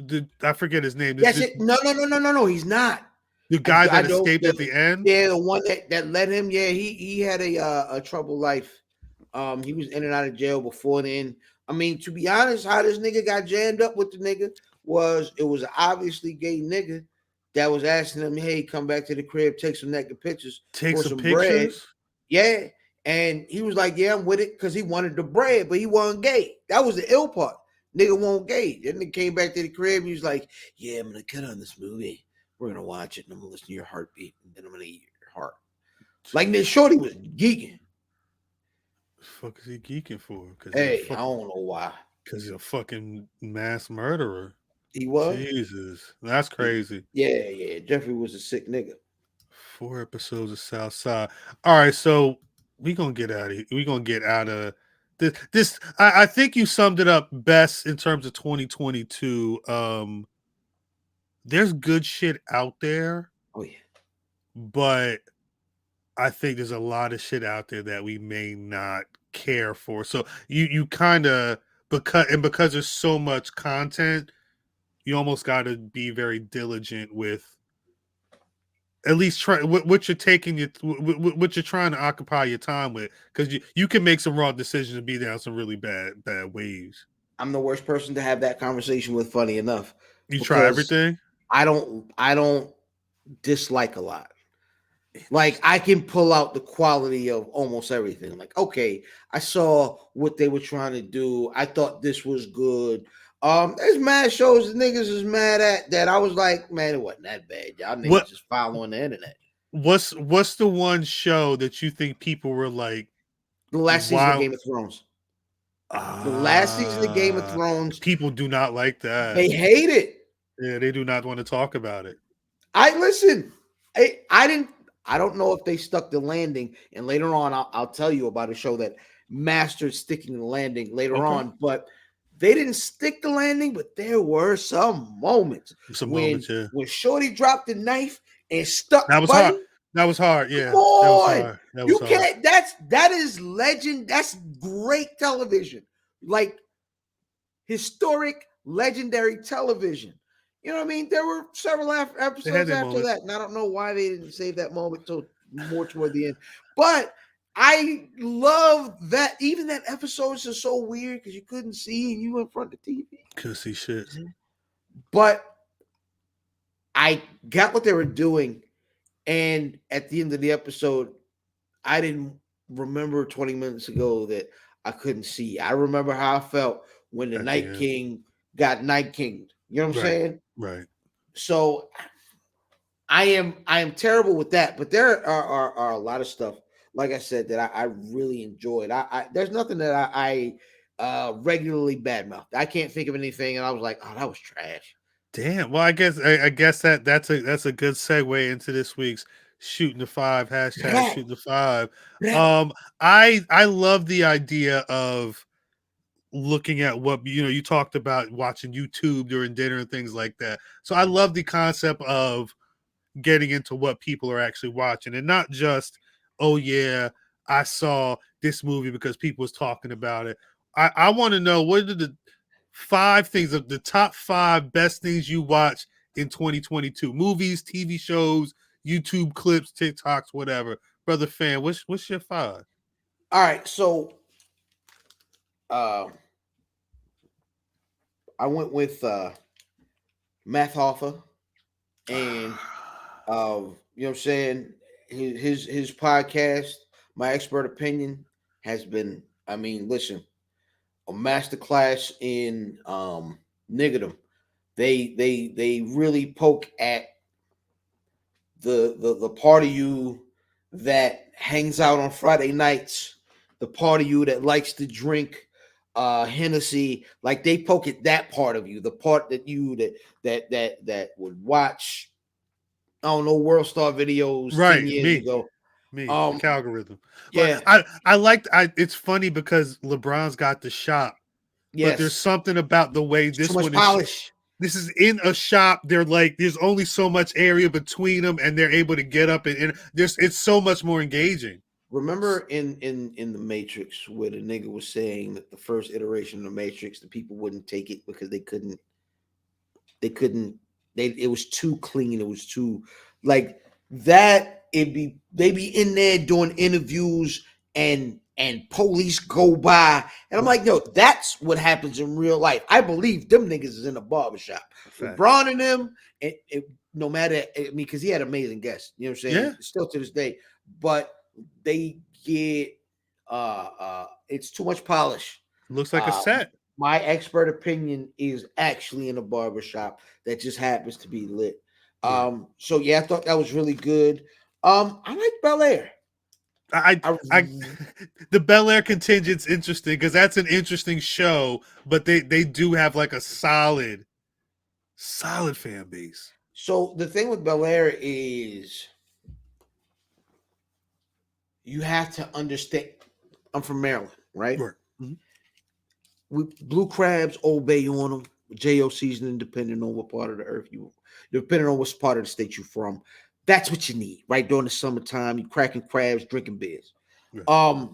dude, I forget his name. Yes, no, he's not. The guy that don't. escaped at the end. Yeah, the one that led him. Yeah, he had a troubled life. He was in and out of jail before then. I mean, to be honest, how this nigga got jammed up with the nigga was an obviously gay nigga that was asking him, "Hey, come back to the crib, take some naked pictures, take for some bread." pictures. Yeah, and he was like, "Yeah, I'm with it," because he wanted the bread, but he wasn't gay. That was the ill part. Nigga won't gay. Then he came back to the crib. He was like, "Yeah, I'm gonna cut on this movie. We're gonna watch it, and I'm gonna listen to your heartbeat, and then I'm gonna eat your heart." Like this shorty was geeking. The fuck is he geeking for? Hey, I don't know why. Because he's a fucking mass murderer. He was. Jesus, that's crazy. Yeah. Jeffrey was a sick nigga. 4 episodes of South Side. All right, so we gonna get out of here. We gonna get out of this. I think you summed it up best in terms of 2022. There's good shit out there. Oh yeah, but I think there's a lot of shit out there that we may not care for. So you kind of because there's so much content, you almost got to be very diligent with at least try what you're taking what you're trying to occupy your time with, because you can make some wrong decisions and be down some really bad waves. I'm the worst person to have that conversation with. Funny enough, you try everything. I don't dislike a lot. Like I can pull out the quality of almost everything. Like, okay, I saw what they were trying to do. I thought this was good. There's mad shows that niggas is mad at that I was like, man, it wasn't that bad. Y'all niggas just following the internet. What's the one show that you think people were like? The last season of Game of Thrones. The last season of Game of Thrones. People do not like that. They hate it. Yeah, they do not want to talk about it. I don't know if they stuck the landing, and later on I'll tell you about a show that mastered sticking the landing later on, but they didn't stick the landing, but there were some moments. When Shorty dropped the knife and stuck. That was hard. That was hard. Yeah. Come on. You can't. That is legend. That's great television. Like historic, legendary television. You know what I mean? There were several episodes after that, and I don't know why they didn't save that moment till more toward the end. But I love that. Even that episode is just so weird because you couldn't see and you in front of the TV. Couldn't see shit. But I got what they were doing, and at the end of the episode, I didn't remember 20 minutes ago that I couldn't see. I remember how I felt when the Night King got Night Kinged. You know what I'm saying? Right. So I am terrible with that, but there are a lot of stuff, like I said, that I really enjoyed. There's nothing that I regularly badmouth. I can't think of anything, and I was like, oh, that was trash. Damn. Well, I guess that's a good segue into this week's Shooting the Five hashtag Shooting the Five. I love the idea of looking at what you talked about watching YouTube during dinner and things like that. So I love the concept of getting into what people are actually watching, and not just, oh yeah, I saw this movie because people was talking about it. I want to know, what are the 5 things of the top 5 best things you watch in 2022? Movies, TV shows, YouTube clips, TikToks, whatever. Brother Fan, what's your 5? All right, so I went with Matt Hoffa, and you know what I'm saying, his podcast, My Expert Opinion, has been, I mean, listen, a masterclass in niggerdom. They really poke at the part of you that hangs out on Friday nights, the part of you that likes to drink Hennessy. Like, they poke at that part of you, the part that you that would watch, I don't know, World Star videos 10 years ago. The algorithm. Yeah. I liked. It's funny because LeBron's got the shop but there's Yes. something about the way It's too this much one is. polish. This is in a shop. They're like, there's only so much area between them, and they're able to get up and there's it's so much more engaging. Remember in the Matrix where the nigga was saying that the first iteration of the Matrix, the people wouldn't take it because they couldn't they it was too clean, it was too like that. It be they be in there doing interviews and police go by, and I'm like, yo, that's what happens in real life. I believe them niggas is in a barbershop with Fact. Braun and them, and no matter, I mean, because he had amazing guests, you know what I'm saying, Yeah, still to this day, but they get it's too much polish. looks like a uh set. my expert opinion is actually in a barbershop that just happens to be lit. Right. So yeah, I thought that was really good. I like Bel Air. I, I I, the Bel Air contingent's interesting because that's an interesting show, but they do have like a solid fan base. So the thing with Bel Air is you have to understand. I'm from Maryland, right? Right. Mhm. We blue crabs, Old Bay on them, JO seasoning, depending on what part of the earth you, depending on what part of the state you're from. That's what you need, right? During the summertime, you cracking crabs, drinking beers. Right.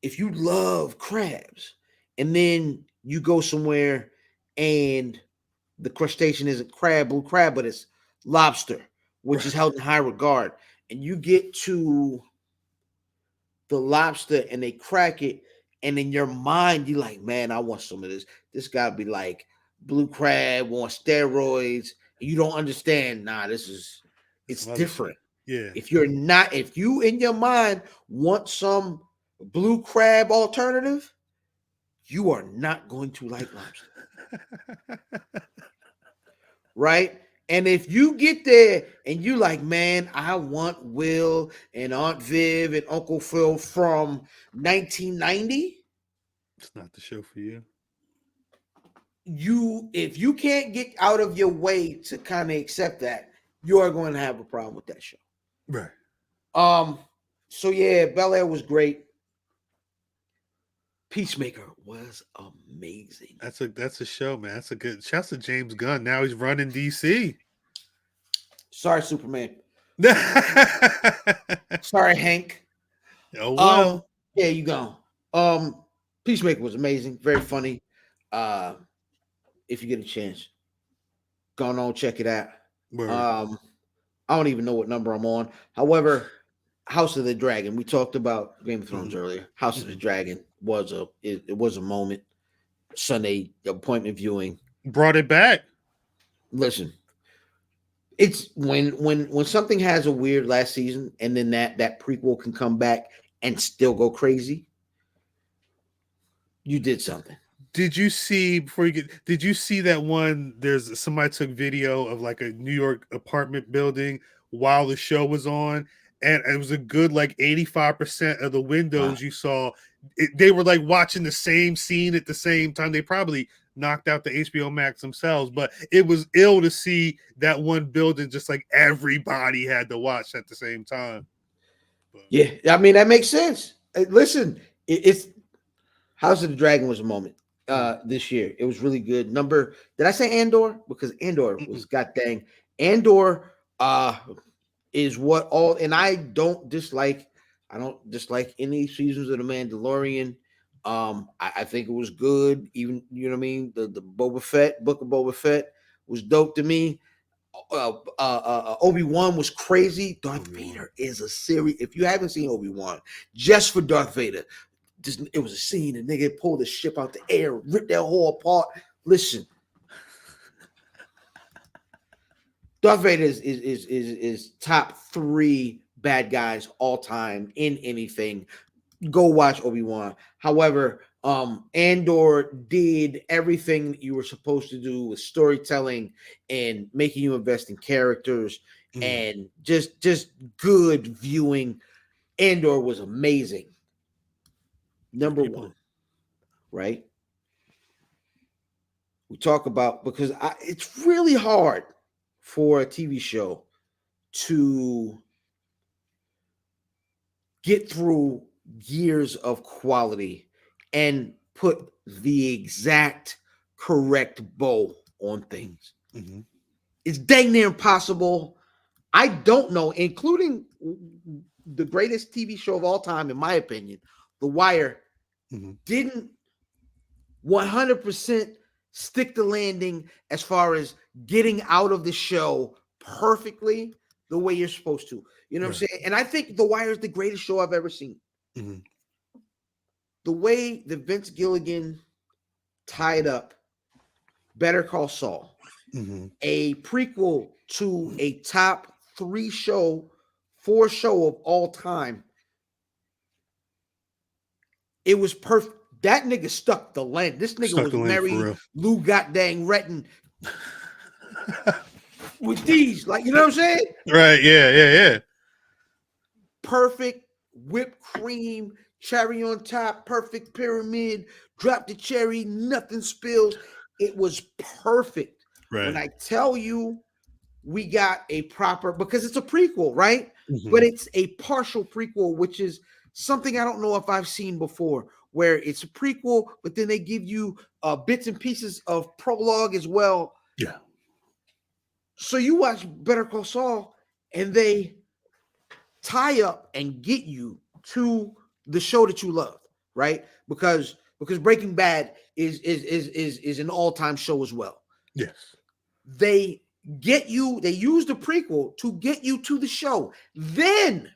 If you love crabs, and then you go somewhere and the crustacean isn't crab, blue crab, but it's lobster, which is Right. held in high regard, and you get to the lobster and they crack it, and in your mind you're like, man, I want some of this. This gotta be like blue crab on steroids. You don't understand. Nah, this is it's Some other shit. different. Yeah. If you in your mind want some blue crab alternative, you are not going to like lobster, right? And if you get there and you like, man, I want Will and Aunt Viv and Uncle Phil from 1990, It's not the show for you. if you can't get out of your way to kind of accept that, you are going to have a problem with that show. Right. Um, so yeah, Bel Air was great. Peacemaker was amazing. That's a show, man. That's a good. Shouts to James Gunn. Now he's running DC. Sorry, Superman. Oh Sorry, Hank. Um, well. yeah, you go. Peacemaker was amazing, very funny. Uh, if you get a chance, go on, check it out. Word. Um, I don't even know what number I'm on. However, House of the Dragon. We talked about Game of Thrones Mhm. earlier. House of the Dragon was it was a moment. Sunday appointment viewing. Brought it back. Listen, it's when something has a weird last season and then that prequel can come back and still go crazy. You did something. Did you see before you get? Did you see that one? There's somebody took video of like a New York apartment building while the show was on, and it was a good like 85% of the Wow. windows you saw. They were like watching the same scene at the same time. They probably knocked out the HBO Max themselves, but it was ill to see that one building just like everybody had to watch at the same time. But, Yeah, I mean that makes sense. Listen, it's House of the Dragon was a moment this year. It was really good. Number did I say Andor? Because Andor was mm-mm. god dang. Andor is what all and I don't dislike any seasons of the Mandalorian. I think it was good. Even you know what I mean. The Boba Fett book of Boba Fett was dope to me. Obi-Wan was crazy. Darth Obi-Wan. Vader is a series. If you haven't seen Obi-Wan, just for Darth Vader, it was a scene. A nigga pulled the ship out the air, ripped that whole apart. Listen, Darth Vader is top 3 bad guys all time in anything. Go watch Obi-Wan. However, Andor did everything that you were supposed to do with storytelling and making you invest in characters and just good viewing. Andor was amazing. Number People. 1, right? We talk about because it's really hard for a TV show to get through years of quality and put the exact correct bow on things. Mm-hmm. It's dang near impossible. I don't know, including the greatest TV show of all time, in my opinion, The Wire, Mm-hmm. didn't 100% stick the landing as far as getting out of the show perfectly the way you're supposed to. You know what I'm saying? And I think The Wire is the greatest show I've ever seen. Mm-hmm. The way that Vince Gilligan tied up Better Call Saul, Mm-hmm. a prequel to a top 4 show of all time. It was perfect. That nigga stuck the land. This nigga Stuck was the land for married real. Lou Goddamn Retton with these. Like, you know what I'm saying? Right. Yeah. Perfect whipped cream, cherry on top, perfect pyramid, drop the cherry, nothing spills. It was perfect. Right. When I tell you we got a proper, because it's a prequel, right? Mm-hmm. But it's a partial prequel, which is something I don't know if I've seen before, where it's a prequel, but then they give you bits and pieces of prologue as well. Yeah. So you watch Better Call Saul, and they tie up and get you to the show that you love, right? Because Breaking Bad is an all-time show as well. Yes. They use the prequel to get you to the show. Then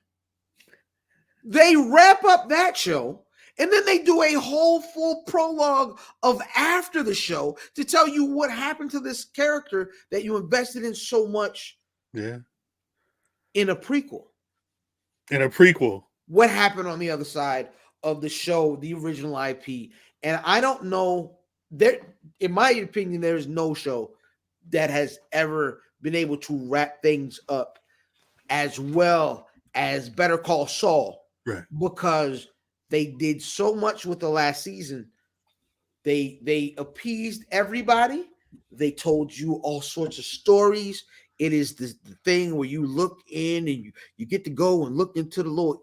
they wrap up that show, and then they do a whole full prologue of after the show to tell you what happened to this character that you invested in so much. Yeah. In a prequel. In a prequel. What happened on the other side of the show, the original IP. And I don't know, there, in my opinion, there's no show that has ever been able to wrap things up as well as Better Call Saul. Right. Because they did so much with the last season. They appeased everybody. They told you all sorts of stories. It is the thing where you look in and you get to go and look into the little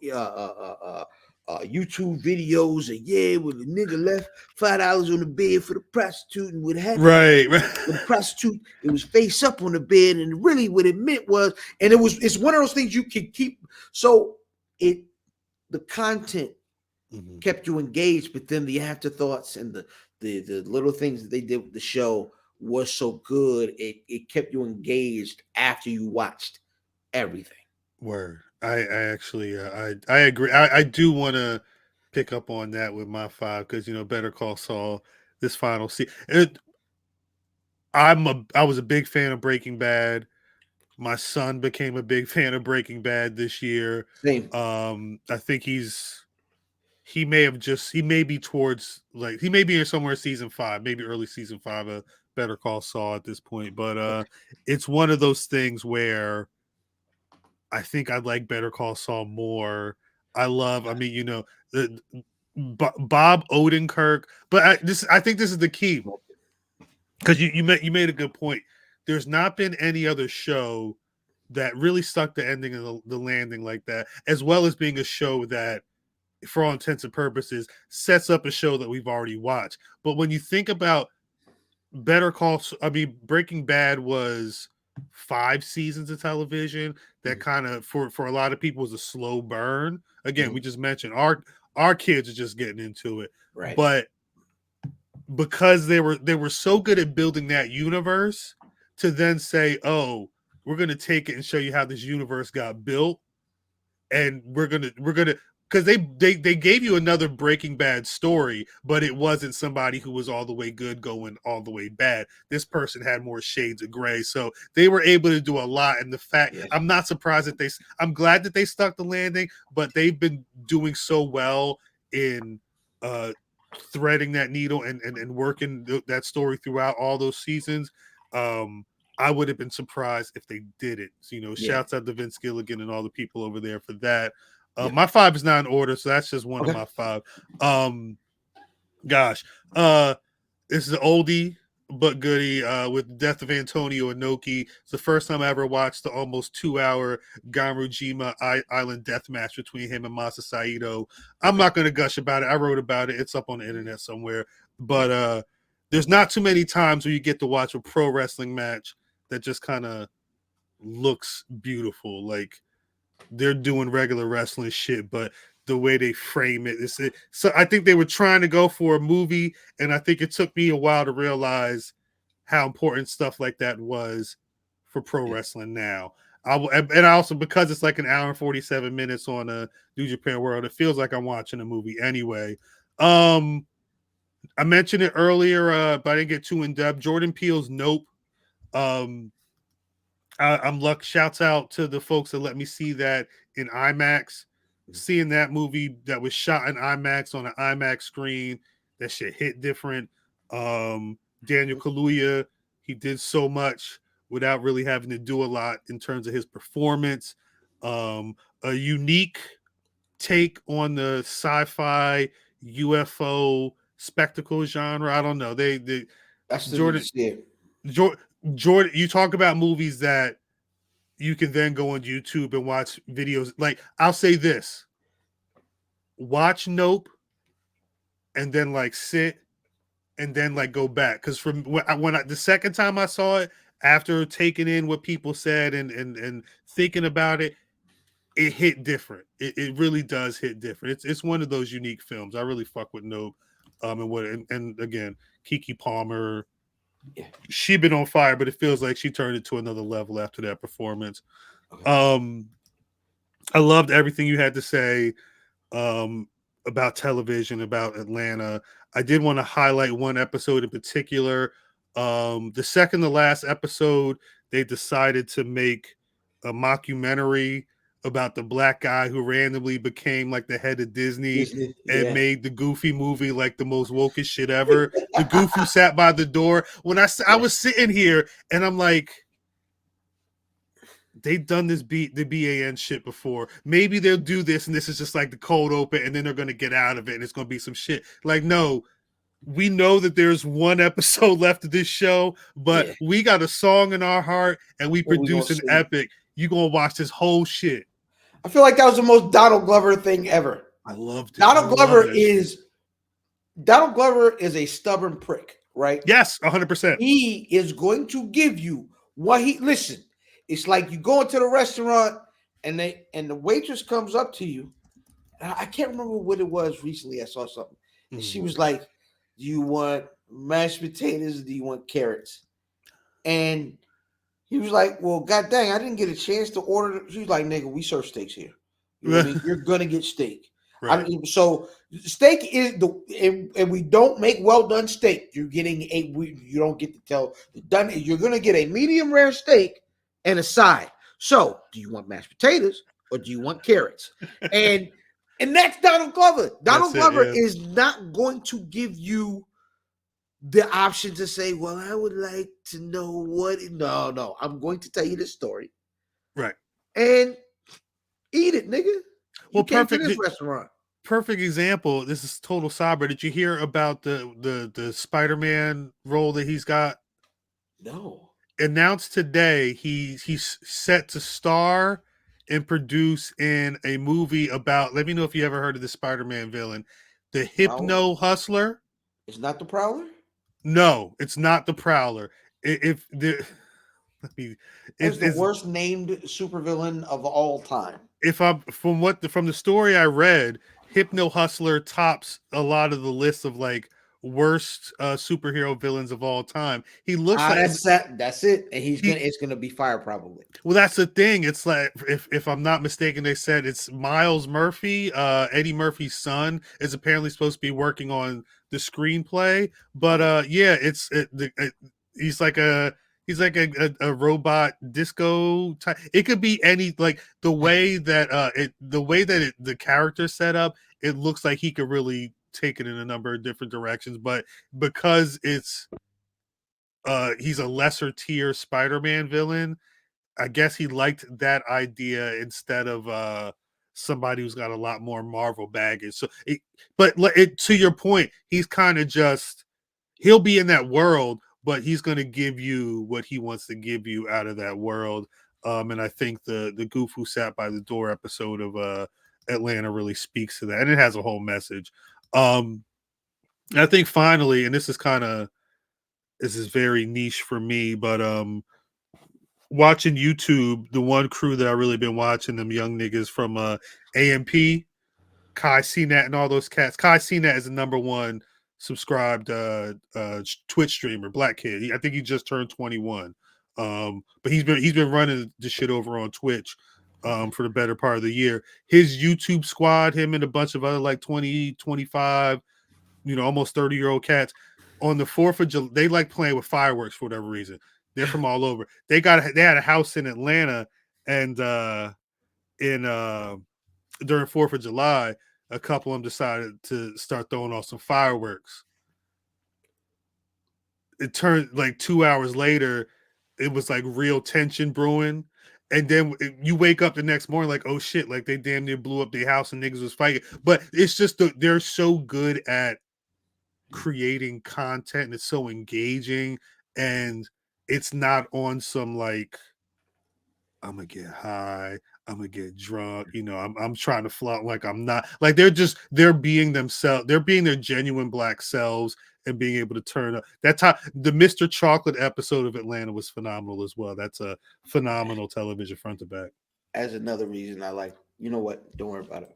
YouTube videos, and when the nigga left $5 on the bed for the prostitute, and what happened Right. for the prostitute, it was face up on the bed, and really what it meant was, and it's one of those things you can keep. So the content kept you engaged, but then the afterthoughts and the little things that they did with the show was so good, it kept you engaged after you watched everything. Word. I actually I agree. I do want to pick up on that with my 5 because Better Call Saul this final season. I was a big fan of Breaking Bad. My son became a big fan of Breaking Bad this year. Same. I think he may be towards, like, he may be in somewhere season 5, maybe early season 5 of Better Call Saul at this point. But it's one of those things where I think I like Better Call Saul more. Bob Odenkirk, but I think this is the key, because you made a good point. There's not been any other show that really stuck the ending and the landing like that, as well as being a show that, for all intents and purposes, sets up a show that we've already watched. But when you think about Breaking Bad was 5 seasons of television that kind of, for a lot of people, was a slow burn. Again, we just mentioned our kids are just getting into it, right? But because they were so good at building that universe, to then say, oh, we're gonna take it and show you how this universe got built, and we're gonna because they gave you another Breaking Bad story, but it wasn't somebody who was all the way good going all the way bad. This person had more shades of gray, so they were able to do a lot. And the fact, I'm not surprised that I'm glad that they stuck the landing, but they've been doing so well in threading that needle and working that story throughout all those seasons. I would have been surprised if they did it. So, shouts out to Vince Gilligan and all the people over there for that. My 5 is not in order, so that's just one of my 5. This is an oldie. but goody with the death of Antonio Inoki. It's the first time I ever watched the almost 2 hour Ganrujima Island death match between him and Masa Saito. I'm not going to gush about it. I wrote about it. It's up on the internet somewhere. But there's not too many times where you get to watch a pro wrestling match that just kind of looks beautiful. Like they're doing regular wrestling shit, but the way they frame it is it. So I think they were trying to go for a movie, and I think it took me a while to realize how important stuff like that was for pro wrestling now. And also because it's like an hour and 47 minutes on a New Japan World, it feels like I'm watching a movie anyway. I mentioned it earlier, but I didn't get too in depth. Jordan Peele's Nope. Um, I'm luck. Shouts out to the folks that let me see that in IMAX. Seeing that movie that was shot in IMAX on an IMAX screen, that shit hit different. Daniel Kaluuya, he did so much without really having to do a lot in terms of his performance. A unique take on the sci-fi UFO spectacle genre. I don't know. They That's the Jordan Jordan. You talk about movies that you can then go on YouTube and watch videos. Like I'll say this: watch Nope, and then like sit, and then like go back. Because from the second time I saw it, after taking in what people said and thinking about it, it hit different. It really does hit different. It's one of those unique films. I really fuck with Nope. And again, Kiki Palmer, she been on fire, but it feels like she turned it to another level after that performance. I loved everything you had to say about television, about Atlanta. I did want to highlight one episode in particular. The second to last episode, they decided to make a mockumentary about the black guy who randomly became like the head of Disney and made the Goofy movie like the most wokest shit ever. The goof who sat by the door. When I was sitting here and I'm like, they've done the BAN shit before. Maybe they'll do this and this is just like the cold open and then they're going to get out of it and it's going to be some shit. Like, no, we know that there's one episode left of this show, but we got a song in our heart and we produce an epic. You going to watch this whole shit. I feel like that was the most Donald Glover thing ever. I loved it. Donald Glover is a stubborn prick, right? Yes, 100%. He is going to give you what he listen. It's like you go into the restaurant and the waitress comes up to you. I can't remember what it was recently. I saw something. And she was like, do you want mashed potatoes or do you want carrots? And he was like, well, god dang, I didn't get a chance to order. She was like, nigga, we serve steaks here. You know what I mean? You're going to get steak. Right. So steak is and we don't make well done steak. You're getting you don't get to tell the done. You're going to get a medium rare steak and a side. So do you want mashed potatoes or do you want carrots? And that's Donald Glover. Donald Glover is not going to give you the option to say, well, I would like to know what. No. I'm going to tell you this story. Right. And eat it, nigga. Well, perfect. This restaurant. Perfect example. This is total cyber. Did you hear about the Spider-Man role that he's got? No. Announced today he's set to star and produce in a movie about. Let me know if you ever heard of the Spider-Man villain, the Hypno Hustler. It's not the Prowler. No, it's not the Prowler. It's the worst named supervillain of all time. From the story I read, Hypno Hustler tops a lot of the lists of like worst superhero villains of all time. He looks like that's it, and it's gonna be fire probably. Well, that's the thing. It's like if I'm not mistaken, they said it's Miles Murphy, Eddie Murphy's son, is apparently supposed to be working on the screenplay. But he's like a robot disco type. It could be any like the way that the character set up. It looks like he could really take it in a number of different directions, but because it's he's a lesser tier Spider-Man villain, I guess he liked that idea instead of somebody who's got a lot more Marvel baggage. So to your point, he's kind of just he'll be in that world, but he's going to give you what he wants to give you out of that world. And I think the Goof Who Sat by the Door episode of Atlanta really speaks to that, and it has a whole message. I think finally, and this is very niche for me, but watching YouTube, the one crew that I really been watching, them young niggas from AMP, Kai CNAT and all those cats. Kai CNAT is the number one subscribed Twitch streamer, black kid. I think he just turned 21. But he's been running this shit over on Twitch for the better part of the year. His YouTube squad, him and a bunch of other like 20, 25, almost 30-year-old cats. On the 4th of July, they like playing with fireworks for whatever reason. They're from all over. They had a house in Atlanta, and during 4th of July, a couple of them decided to start throwing off some fireworks. It turned like 2 hours later, it was like real tension brewing. And then you wake up the next morning like, oh shit, like they damn near blew up their house and niggas was fighting. But it's just they're so good at creating content and it's so engaging, and it's not on some like I'm gonna get high, I'm gonna get drunk, I'm trying to flaunt like I'm not. Like they're being themselves, they're being their genuine black selves and being able to turn up. That's how the Mr. Chocolate episode of Atlanta was phenomenal as well. That's a phenomenal television front to back. As another reason I like, you know what? Don't worry about it.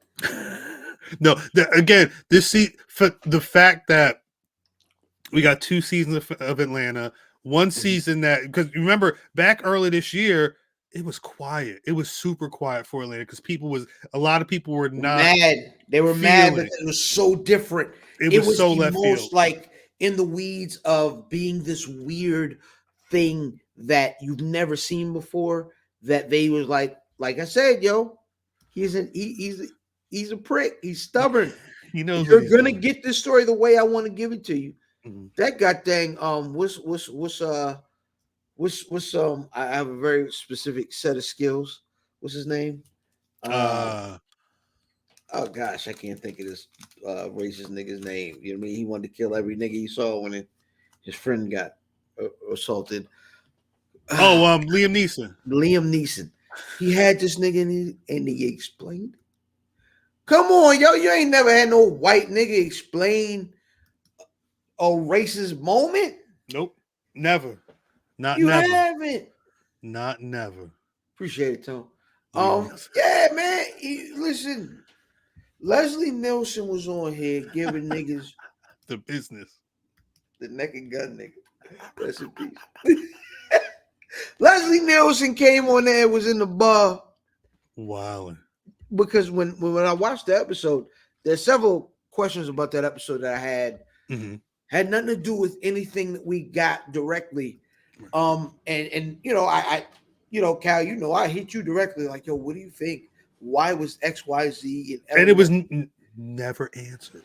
No, again, the fact that we got 2 seasons of Atlanta, one season that, because remember back early this year, it was quiet. It was super quiet for Atlanta because a lot of people were not mad. They were mad that it was so different. It was so the left most field. Like in the weeds of being this weird thing that you've never seen before. That they was like I said, yo, he's a prick. He's stubborn. You're gonna get this story the way I want to give it to you. Mm-hmm. That goddamn I have a very specific set of skills. What's his name? Oh gosh, I can't think of this racist nigga's name. You know what I mean? He wanted to kill every nigga he saw when his friend got assaulted. Liam Neeson. Liam Neeson. He had this nigga and he explained. Come on, yo, you ain't never had no white nigga explain a racist moment? Nope, never. Not you never. Haven't. Not never. Appreciate it, Tom. Yeah, man. Listen, Leslie Nielsen was on here giving niggas the business. The naked gun nigga. Rest in peace. Leslie Nielsen came on there, was in the bar. Wow. Because when I watched the episode, there's several questions about that episode that I had. Mm-hmm. Had nothing to do with anything that we got directly. And I Cal, I hit you directly like, yo, what do you think? Why was XYZ and it was never answered?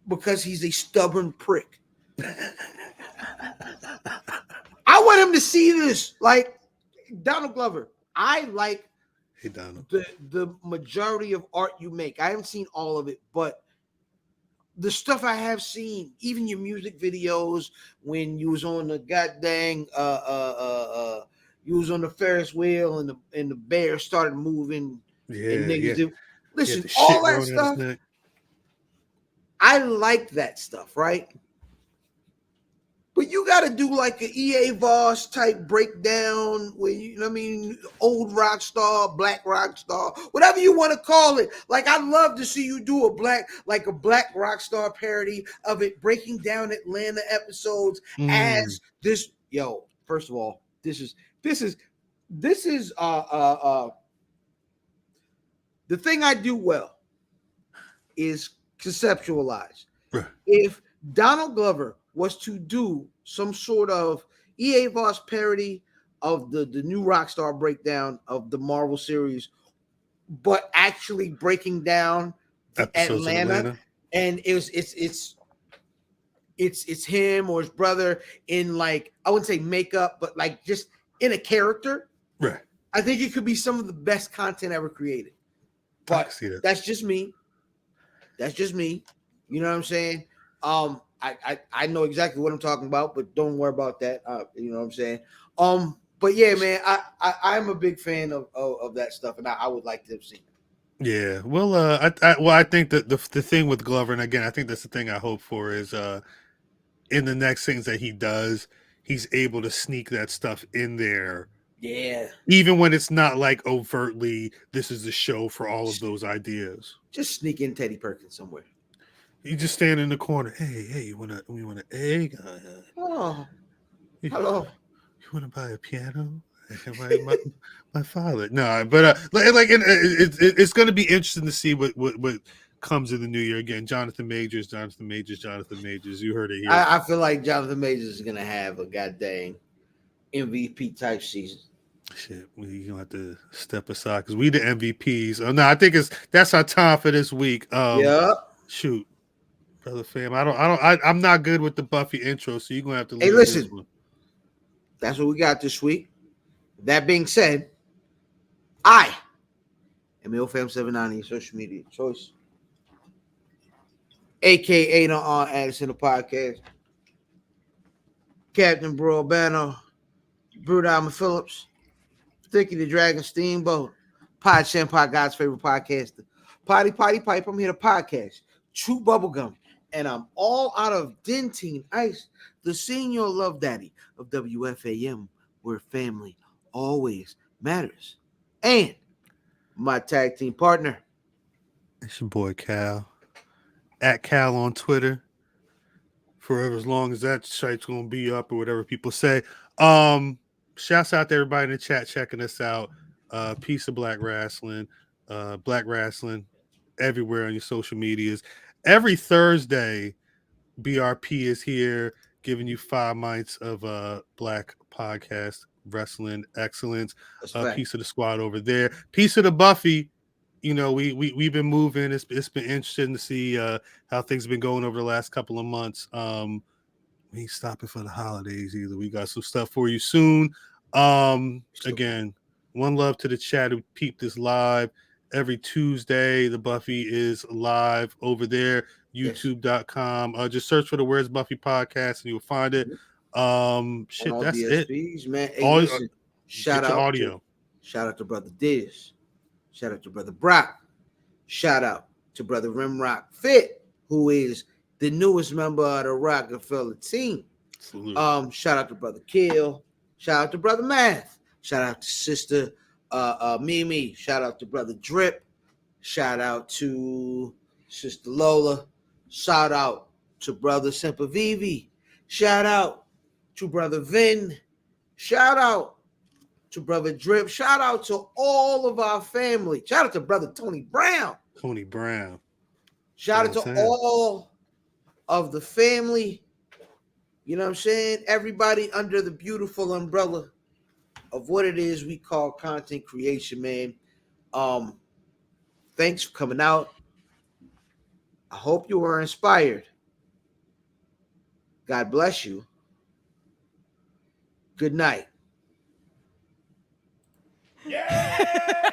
Because he's a stubborn prick. I want him to see this. Like Donald Glover, I like the majority of art you make. I haven't seen all of it, but the stuff I have seen, even your music videos, when you was on the goddamn you was on the Ferris wheel and the bear started moving. Yeah, and niggas did. Listen, yeah, all that stuff. I like that stuff, right? But you got to do like an EA Voss type breakdown where old rock star, black rock star, whatever you want to call it. Like I'd love to see you do a black rock star parody of it, breaking down Atlanta episodes as this. Yo, first of all, this is the thing I do well is conceptualize. Right. If Donald Glover was to do some sort of EA Voss parody of the new Rockstar breakdown of the Marvel series, but actually breaking down Atlanta, and it's him or his brother in like, I wouldn't say makeup, but like just in a character. Right. I think it could be some of the best content ever created. But that's just me. That's just me. You know what I'm saying? I know exactly what I'm talking about, but don't worry about that. You know what I'm saying? But yeah, man, I'm a big fan of that stuff, and I would like to have seen it. Yeah. Well, I think that the thing with Glover, and again, I think that's the thing I hope for is in the next things that he does, he's able to sneak that stuff in there. Yeah. Even when it's not like overtly, this is the show for all of those ideas. Just sneak in Teddy Perkins somewhere. You just stand in the corner. Hey, you want an egg? Oh, You, hello. you want to buy a piano? my father. No, but it's going to be interesting to see what comes in the new year. Again, Jonathan Majors. You heard it here. I feel like Jonathan Majors is gonna have a goddamn MVP type season. Shit, we gonna have to step aside because we the MVPs. Oh no, I think that's our time for this week. Yeah. Shoot, brother fam, I'm not good with the Buffy intro, so you're gonna have to Hey, lead this listen, one. that's what we got this week. That being said, I am MilFam79 your social media choice, aka the on Addison the podcast, Captain Bro Banner, Brew Diamond Phillips, Thicky the Dragon Steamboat, Pod Shampoo, God's favorite podcaster, Potty Pipe. I'm here to podcast, Chew Bubblegum, and I'm all out of Dentine Ice, the senior love daddy of WFAM, where family always matters. And my tag team partner. It's your boy Cal at Cal on Twitter. Forever as long as that site's gonna be up or whatever people say. Shouts out to everybody in the chat checking us out. Piece of Black Wrestling everywhere on your social medias. Every Thursday, BRP is here giving you 5 minutes of Black podcast wrestling excellence. Piece of the squad over there. Piece of the Buffy. You know, we've been moving. It's been interesting to see how things have been going over the last couple of months. We ain't stopping for the holidays either. We got some stuff for you soon. Again, one love to the chat who peeped this live every Tuesday. The Buffy is live over there, youtube.com. Just search for the Where's Buffy podcast and you'll find it. Shit, that's DSPs, it. Man. Hey, listen, shout out to Brother Diz. Shout out to Brother Brock. Shout out to Brother Rimrock Fit, who is the newest member of the Rockefeller team. Absolutely. Shout out to Brother Kill. Shout out to Brother Math. Shout out to Sister Mimi. Shout out to Brother Drip. Shout out to Sister Lola. Shout out to Brother Sempervivi. Shout out to Brother Vin. Shout out to Brother Drip. Shout out to all of our family. Shout out to Brother Tony Brown. Shout out to all of the family. You know what I'm saying? Everybody under the beautiful umbrella of what it is we call content creation, man. Thanks for coming out. I hope you were inspired. God bless you. Good night. Yeah!